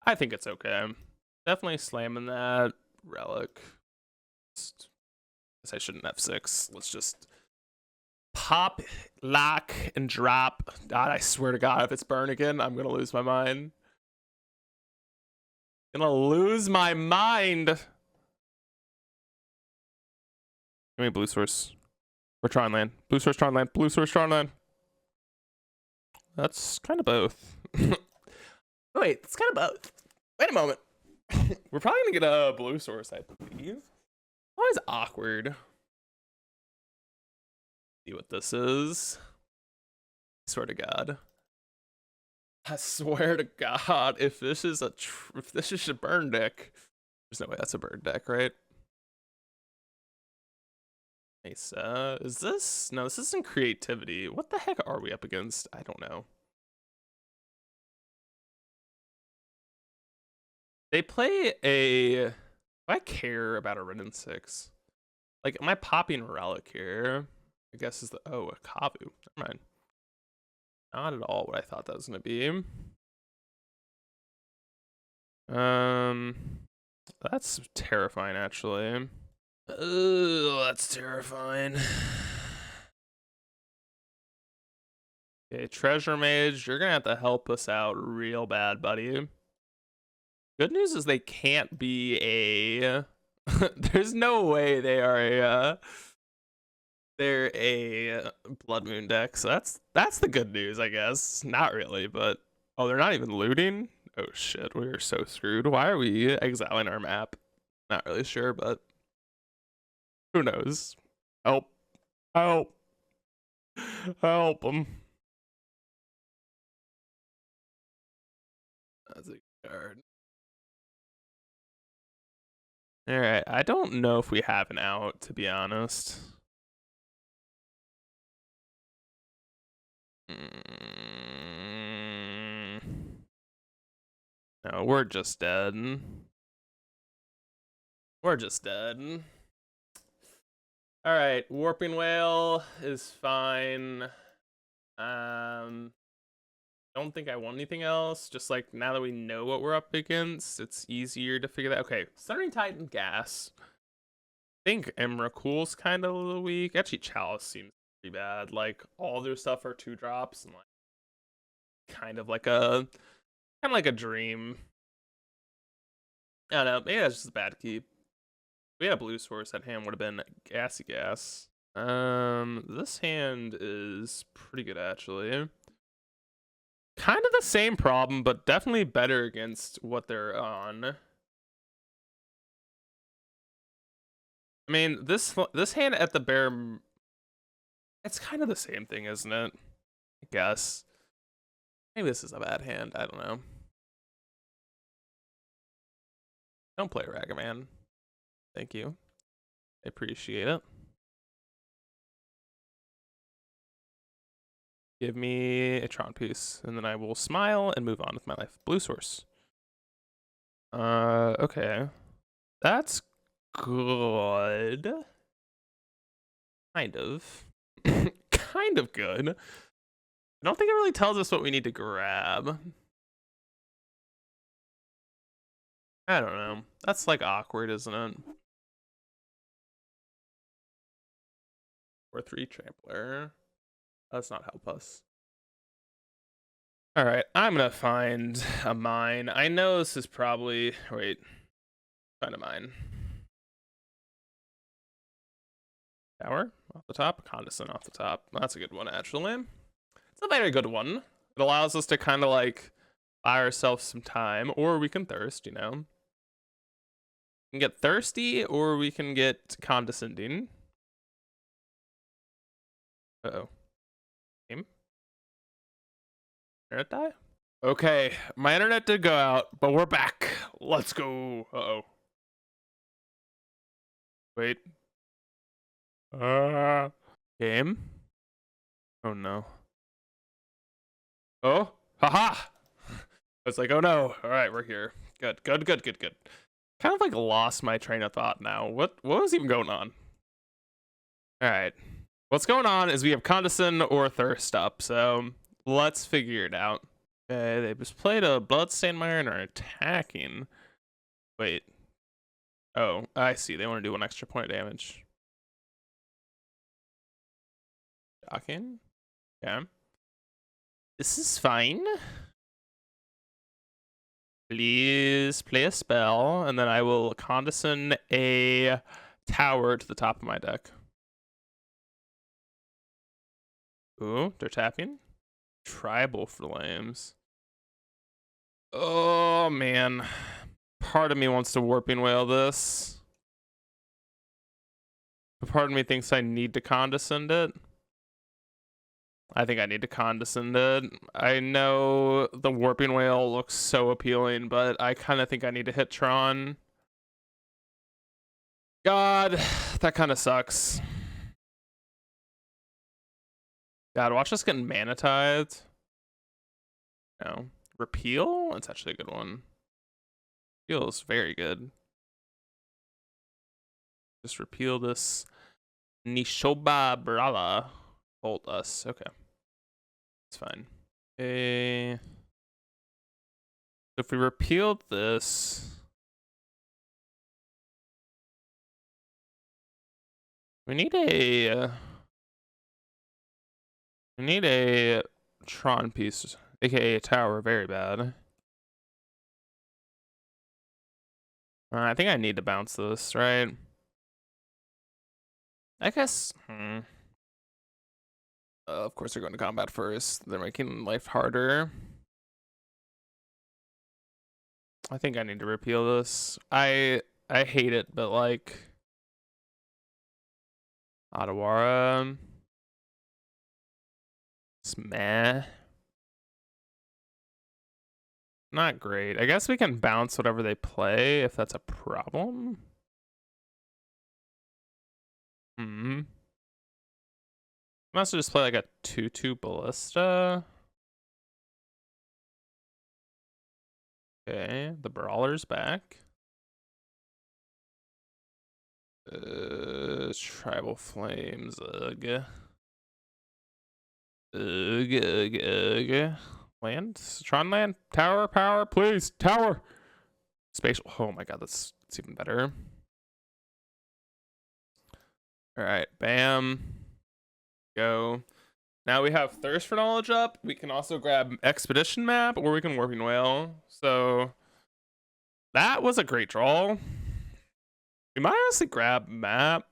I think it's okay. Definitely slamming that Relic. Guess I shouldn't F6. Let's just pop, lock, and drop. God, I swear to God, if it's burn again, I'm gonna lose my mind. Gonna lose my mind. Give me blue source. Or Tron land. Blue source, Tron land. Blue source, Tron land. That's kind of both. Wait, it's kind of both. Wait a moment. We're probably gonna get a blue source, I believe. Always awkward. See what this is. I swear to God. I swear to God, if this is a burn deck, there's no way that's a burn deck, right? Mesa, is this? No, this isn't creativity. What the heck are we up against? I don't know. They play a. Do I care about a red and 6? Like, am I popping Relic here? I guess is the a Kavu. Never mind. Not at all what I thought that was gonna be. That's terrifying, actually. Oh, that's terrifying. Okay, Treasure Mage, you're gonna have to help us out real bad, buddy. Good news is they can't be a There's no way they're a Blood Moon deck. So that's the good news, I guess. Not really, but oh, they're not even looting. Oh shit, we are so screwed. Why are we exiling our map? Not really sure, but who knows? Help! Help! Help them! That's a card. All right, I don't know if we have an out, to be honest. No, we're just dead. We're just dead. All right, Warping Whale is fine. Don't think I want anything else. Just like now that we know what we're up against, it's easier to figure that. Okay, Thundering Titan Gas. I think Emrakul's kind of a little weak. Actually, Chalice seems pretty bad. Like all their stuff are 2-drops and like kind of like a dream. I don't know. Maybe that's just a bad keep. If we had a blue source, that hand would have been gassy gas. This hand is pretty good actually. Kind of the same problem, but definitely better against what they're on. I mean, this hand at the bear, it's kind of the same thing, isn't it? I guess. Maybe this is a bad hand. I don't know. Don't play Ragaman. Thank you. I appreciate it. Give me a Tron piece, and then I will smile and move on with my life. Blue source. Okay. That's good. Kind of. Kind of good. I don't think it really tells us what we need to grab. I don't know. That's like awkward, isn't it? 4/3 trampler. Does not help us. All right, I'm gonna find a mine. I know this is probably find a mine. Tower off the top, Condescend off the top. That's a good one actually. It's a very good one. It allows us to kind of like buy ourselves some time, or we can thirst. You know, we can get thirsty, or we can get condescending. Uh-oh. Game? Internet die? Okay, my internet did go out, but we're back. Let's go. Uh-oh. Wait. Game? Oh no. Oh, haha! I was like, oh no. All right, we're here. Good. Kind of like lost my train of thought now. What was even going on? All right. What's going on is we have Condescend or Thirst up, so let's figure it out. Okay, they just played a Bloodstained Mire and are attacking. Wait. Oh, I see. They want to do 1 extra point of damage. Shocking. Yeah. This is fine. Please play a spell, and then I will Condescend a tower to the top of my deck. Ooh, they're tapping. Tribal Flames. Oh, man. Part of me wants to Warping Whale this. But part of me thinks I need to Condescend it. I think I need to Condescend it. I know the Warping Whale looks so appealing, but I kind of think I need to hit Tron. God, that kind of sucks. God, watch us get manatized. No. Repeal? That's actually a good one. Feels very good. Just repeal this Nishoba Brala. Bolt us. Okay. It's fine. Okay. So if we repealed this, we need a Tron piece, aka a tower, very bad. I think I need to bounce this, right? I guess. Of course, they're going to combat first. They're making life harder. I think I need to repeal this. I hate it, but like Adawara, it's meh. Not great. I guess we can bounce whatever they play if that's a problem. Must just play like a 2/2 ballista. Okay, the brawler's back. Tribal flames. Ugh. Land? Tron land? Tower, power, please. Tower. Spatial. Oh my god, that's even better. Alright, bam. Go. Now we have Thirst for Knowledge up. We can also grab Expedition Map, or we can Warping Whale. So that was a great draw. We might honestly grab Map.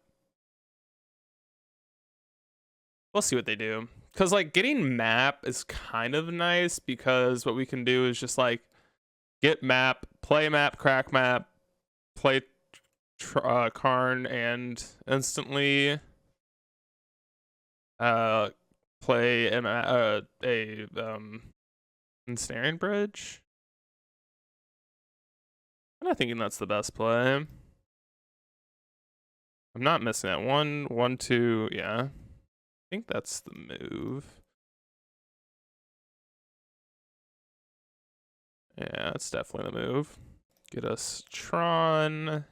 We'll see what they do. Because, like, getting Map is kind of nice because what we can do is just, like, get Map, play Map, crack Map, play Karn, and instantly play a Ensnaring Bridge. I'm not thinking that's the best play. I'm not missing it. 1, 1, 2, yeah. I think that's the move. Yeah, that's definitely the move. Get us Tron.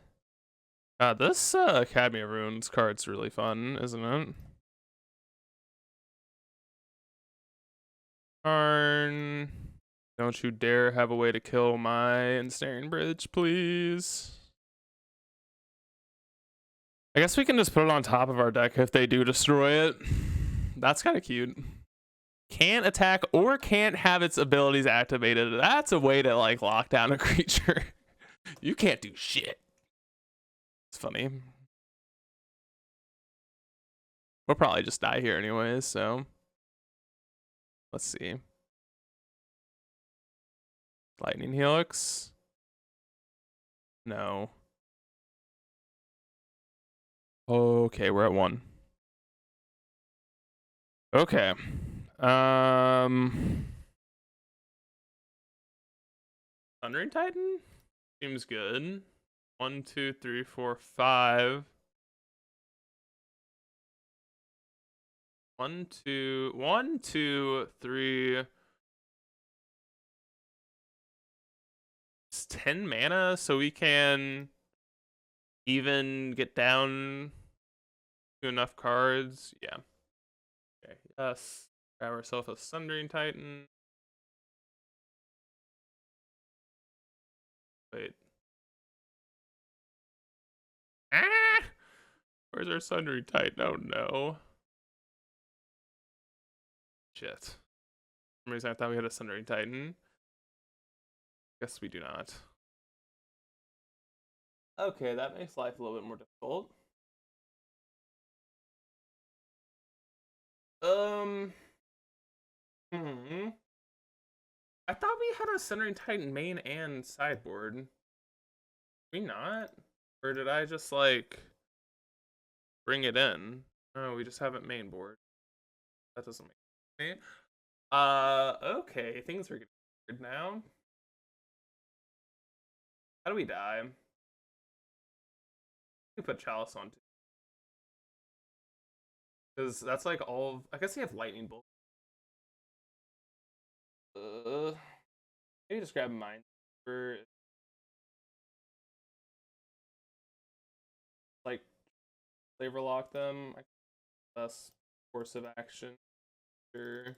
God, this Academy of Runes card's really fun, isn't it? Karn. Don't you dare have a way to kill my Ensnaring Bridge, please. I guess we can just put it on top of our deck if they do destroy it. That's kind of cute. Can't attack or can't have its abilities activated. That's a way to like lock down a creature. You can't do shit. It's funny. We'll probably just die here anyways, so let's see. Lightning Helix? No. Okay, we're at 1. Okay. Thundering Titan? Seems good. 1, 2, 3, 4, 5. 1, 2, 3. It's 10 mana, so we can even get down to enough cards. Yeah. Okay. Yes. Grab ourselves a Sundering Titan. Wait. Ah! Where's our Sundering Titan? Oh no. Shit. For some reason I thought we had a Sundering Titan. Guess we do not. Okay, that makes life a little bit more difficult. I thought we had a Sundering Titan main and sideboard. Did we not? Or did I just like bring it in? No, we just have it main board. That doesn't make sense. Okay, things are getting weird now. How do we die? We put Chalice on too. Because that's like all of, I guess we have Lightning Bolt. Maybe just grab mine for like flavor lock them. Less course of action. Sure.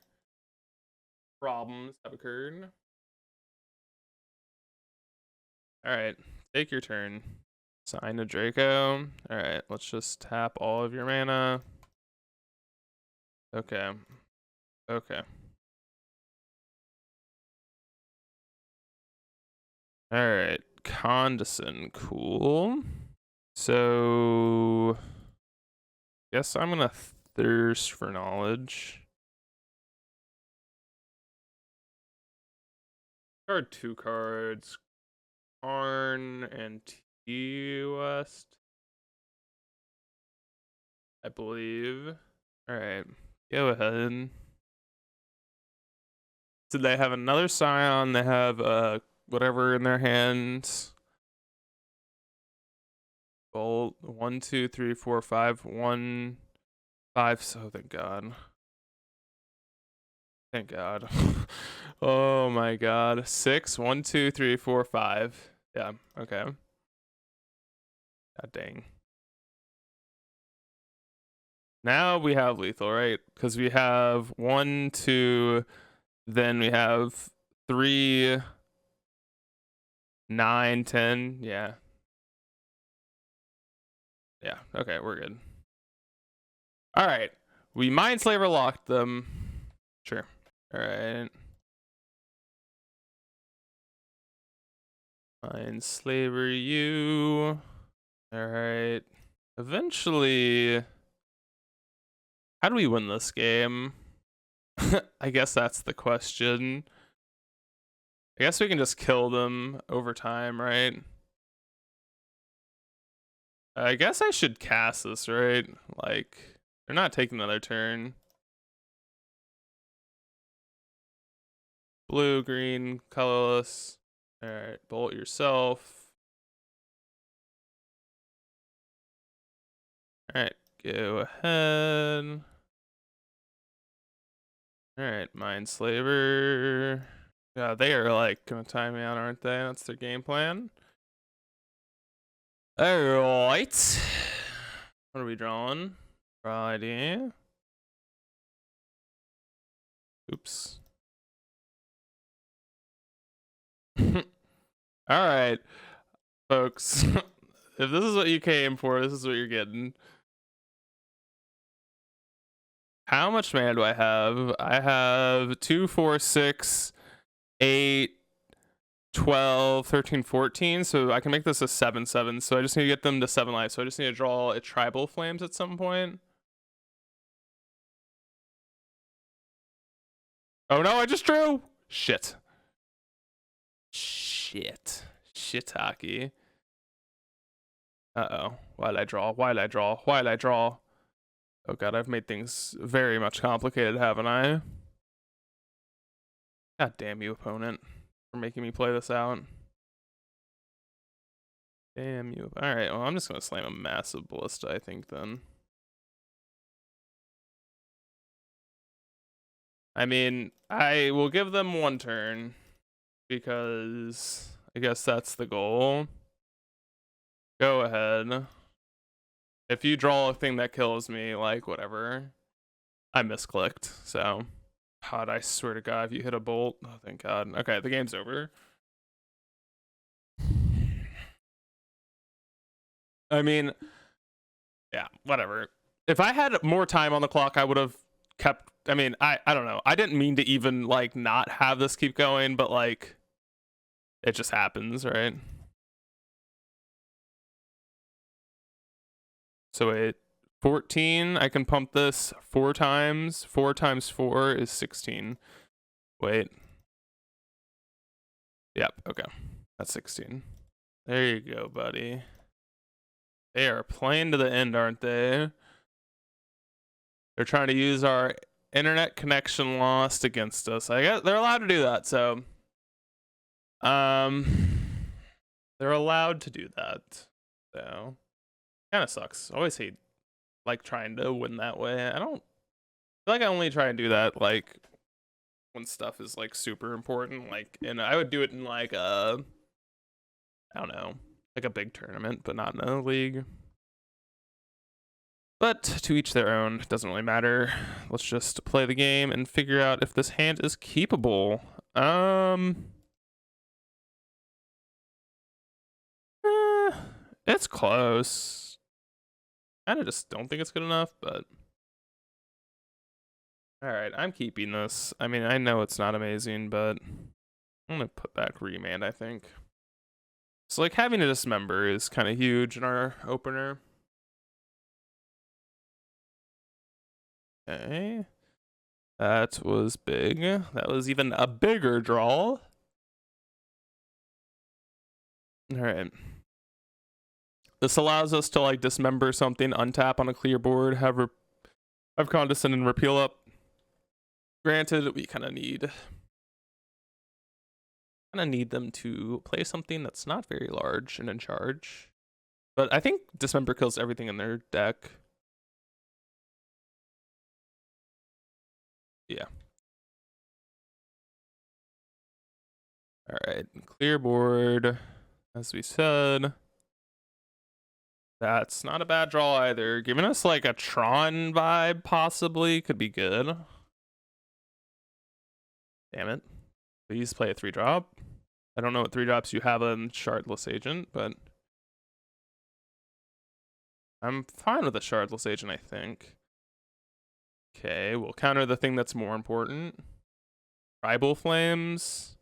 Problems have occurred. Alright, take your turn. Sign a Draco. Alright, let's just tap all of your mana. Okay. Okay. Alright. Condescend, cool. So guess I'm gonna thirst for knowledge. Card 2 cards. TRON and West, I believe. Alright, go ahead. So they have another Scion, they have whatever in their hands. Bolt 1, 2, 3, 4, 5, 1, 5. So thank God. Thank God. Oh my God. 6, 1, 2, 3, 4, 5. Yeah, okay. God dang. Now we have lethal, right? Because we have 1, 2, then we have 3, 9, 10. Yeah. Yeah, okay, we're good. All right. We Mindslaver locked them. Sure. All right. Mindslaver you. All right. Eventually, how do we win this game? I guess that's the question. I guess we can just kill them over time, right? I guess I should cast this, right? Like, they're not taking another turn. Blue, green, colorless. All right, bolt yourself. All right, go ahead. All right, Mindslaver. Yeah, they are like gonna time me out, aren't they? That's their game plan. All right. What are we drawing? Draw ID. Oops. All right, folks. If this is what you came for, this is what you're getting. How much mana do I have? I have 2, 4, 6, 8, 12, 13, 14. So I can make this a 7/7. So I just need to get them to 7 life. So I just need to draw a Tribal Flames at some point. Oh no, I just drew! Shit. Shit. Shiitake. Uh-oh. Why'd I draw? Why'd I draw? Why'd I draw? Oh god, I've made things very much complicated, haven't I? God damn you, opponent, for making me play this out. Damn you. Alright, well, I'm just gonna slam a massive ballista, I think, then. I mean, I will give them 1 turn, because I guess that's the goal. Go ahead. If you draw a thing that kills me, like, whatever. I misclicked, so. God, I swear to God, if you hit a bolt. Oh, thank God. Okay, the game's over. I mean, yeah, whatever. If I had more time on the clock, I would have kept. I mean, I don't know. I didn't mean to even, like, not have this keep going, but, like, it just happens, right? So wait, 14, I can pump this 4 times. 4 times 4 is 16. Wait. Yep, okay. That's 16. There you go, buddy. They are playing to the end, aren't they? They're trying to use our internet connection lost against us. I guess they're allowed to do that, so they're allowed to do that. So kind of sucks. Always hate like trying to win that way. I don't feel like I only try and do that like when stuff is like super important, like, and I would do it in like I don't know, like a big tournament, but not in a league. But to each their own, it doesn't really matter. Let's just play the game and figure out if this hand is keepable. It's close. I just don't think it's good enough, but all right, I'm keeping this. I mean, I know it's not amazing, but I'm gonna put back Remand, I think. So like having a dismember is kind of huge in our opener. Okay. That was big. That was even a bigger draw. All right. This allows us to like dismember something, untap on a clear board, have condescend and repeal up. Granted, we kind of need them to play something that's not very large and in charge. But I think dismember kills everything in their deck. Yeah. All right, clear board, as we said. That's not a bad draw either. Giving us like a Tron vibe possibly could be good. Damn it. Please play a 3-drop. I don't know what 3-drops you have on Shardless Agent, but I'm fine with a Shardless Agent, I think. Okay, we'll counter the thing that's more important. Tribal Flames.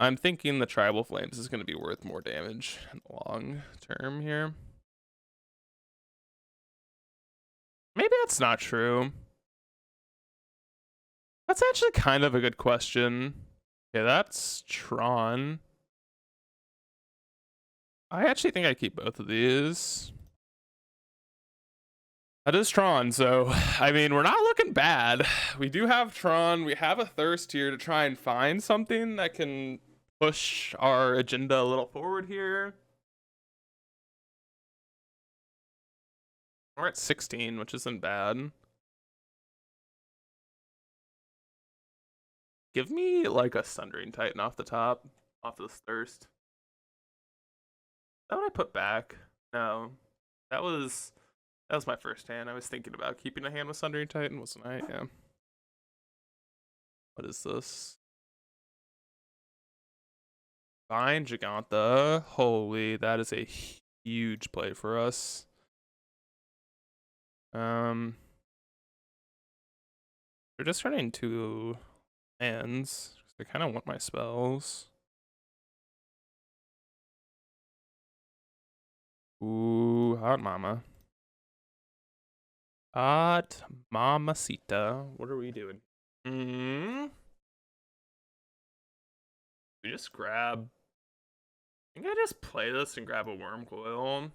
I'm thinking the Tribal Flames is going to be worth more damage in the long term here. Maybe that's not true. That's actually kind of a good question. Okay, that's Tron. I actually think I keep both of these. That is Tron, so I mean, we're not looking bad. We do have Tron. We have a thirst here to try and find something that can push our agenda a little forward here. We're at 16, which isn't bad. Give me like a Sundering Titan off the top, off this thirst. Is that what I put back? No, that was my first hand. I was thinking about keeping a hand with Sundering Titan, wasn't I? Yeah. What is this? Fine, Giganta. Holy, that is a huge play for us. We're just running 2 hands. I kind of want my spells. Ooh, hot mama. Hot mamacita. What are we doing? We just grab. I think I just play this and grab a Worm Coil.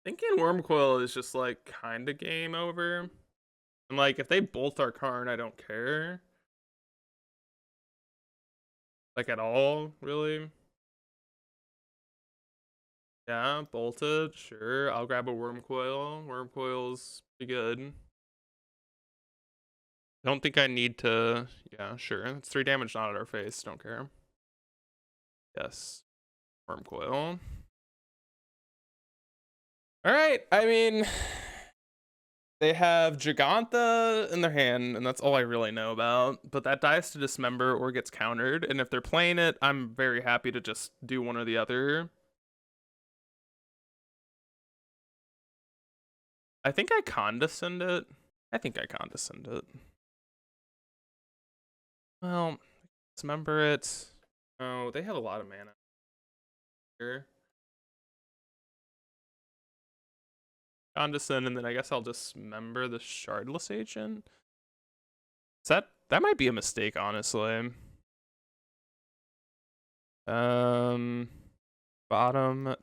Thinking Worm Coil is just like kind of game over. And like if they bolt our card, I don't care. Like at all, really. Yeah, bolted, sure. I'll grab a Worm Coil. Worm Coil's pretty good. I don't think I need to. Yeah, sure. It's 3 damage not at our face. Don't care. Yes. Worm Coil. Alright, I mean, they have Giganta in their hand, and that's all I really know about. But that dies to Dismember or gets countered, and if they're playing it, I'm very happy to just do one or the other. I think I condescend it. Well, Dismember it. Oh, they have a lot of mana here. Condescend, and then I guess I'll dismember the Shardless Agent. That might be a mistake, honestly. Bottom,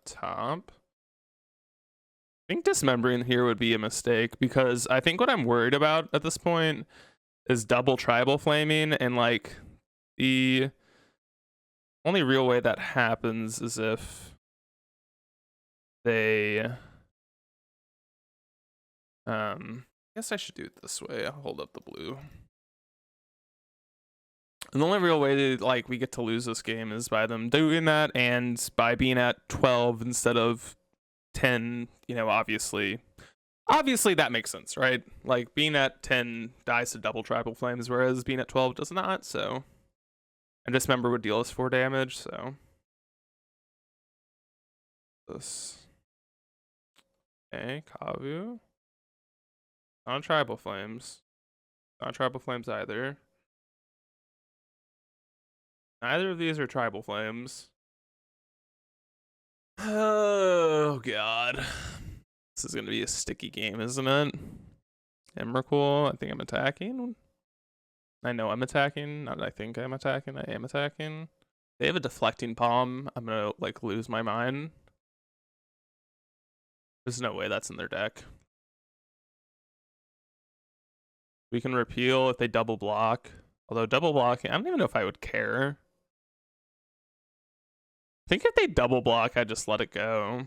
top. I think dismembering here would be a mistake because I think what I'm worried about at this point is double tribal flaming, and like the only real way that happens is if they I guess I should do it this way. I'll hold up the blue. And the only real way to like we get to lose this game is by them doing that and by being at 12 instead of 10, you know, obviously that makes sense, right? Like being at 10 dies to double tribal flames, whereas being at 12 does not. So, and dismember would deal us 4 damage. So, this, okay, Kavu, not tribal flames, not tribal flames either. Neither of these are tribal flames. Oh god, this is gonna be a sticky game, isn't it? Emrakul, I think I'm attacking. I know I'm attacking. Not that I think I'm attacking. I am attacking. They have a deflecting palm. I'm gonna like lose my mind. There's no way that's in their deck. We can repeal if they double block. Although double blocking, I don't even know if I would care. I think if they double block, I just let it go.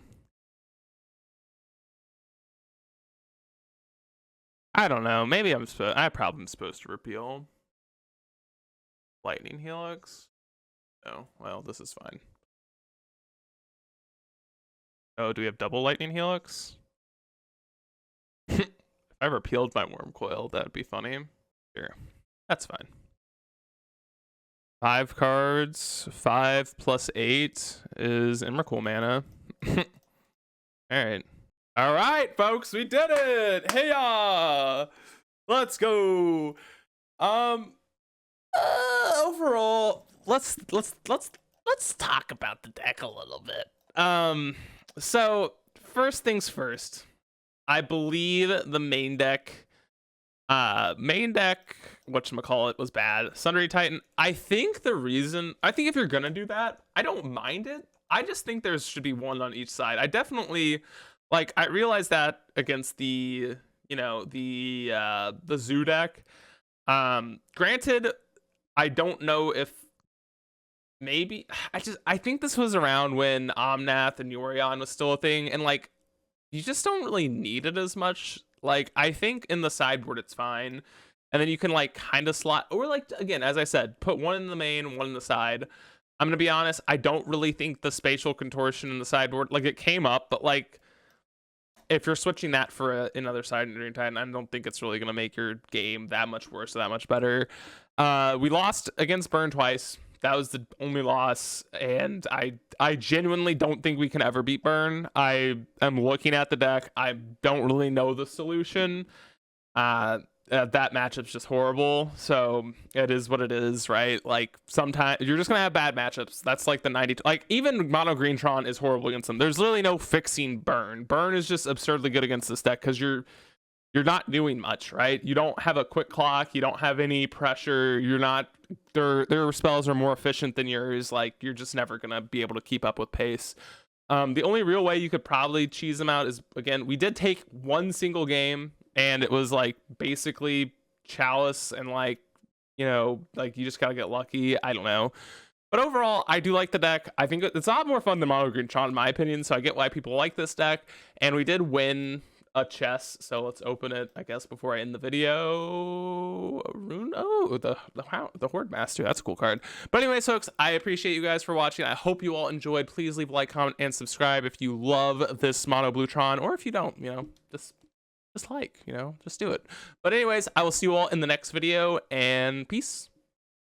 I don't know. Maybe I probably am supposed to repeal. Lightning Helix. Oh, well, this is fine. Oh, do we have double Lightning Helix? If I repealed my Worm Coil, that'd be funny. Here, that's fine. 5 cards, 5 plus 8 is Emrakul mana. All right, folks, we did it. Hey, let's go. Overall, let's talk about the deck a little bit. So first things first, I believe the main deck, whatchamacallit, was bad. Sundry Titan. I think if you're gonna do that, I don't mind it. I just think there should be one on each side. I definitely, like, I realize that against the, the zoo deck. Granted, I don't know if maybe I think this was around when Omnath and Yorion was still a thing, and like you just don't really need it as much. Like, I think in the sideboard it's fine, and then you can like kind of slot, or like, again, as I said, put one in the main, one in the side. I'm gonna be honest, I don't really think the spatial contortion in the sideboard, like, it came up, but like if you're switching that for another side in Dream Titan, I don't think it's really gonna make your game that much worse or that much better. We lost against Burn twice. That was the only loss, and I genuinely don't think we can ever beat Burn. I am looking at the deck. I don't really know the solution. That matchup's just horrible, so it is what it is, right? Like, sometimes you're just gonna have bad matchups. That's like the 90, like, even mono green Tron is horrible against them. There's literally no fixing Burn. Burn is just absurdly good against this deck because you're not doing much, right? You don't have a quick clock, you don't have any pressure, you're not, their spells are more efficient than yours. Like, you're just never gonna be able to keep up with pace. The only real way you could probably cheese them out is, again, we did take one single game, and it was like basically Chalice, and like, like, you just gotta get lucky. I don't know. But overall, I do like the deck. I think it's a lot more fun than mono green Tron, in my opinion, so I get why people like this deck. And we did win a chest, so let's open it, I guess, before I end the video. Rune, oh, the Horde Master, that's a cool card. But anyways, folks, I appreciate you guys for watching. I hope you all enjoyed. Please leave a like, comment, and subscribe if you love this mono blue Tron, or if you don't, just like, just do it. But anyways, I will see you all in the next video, and peace.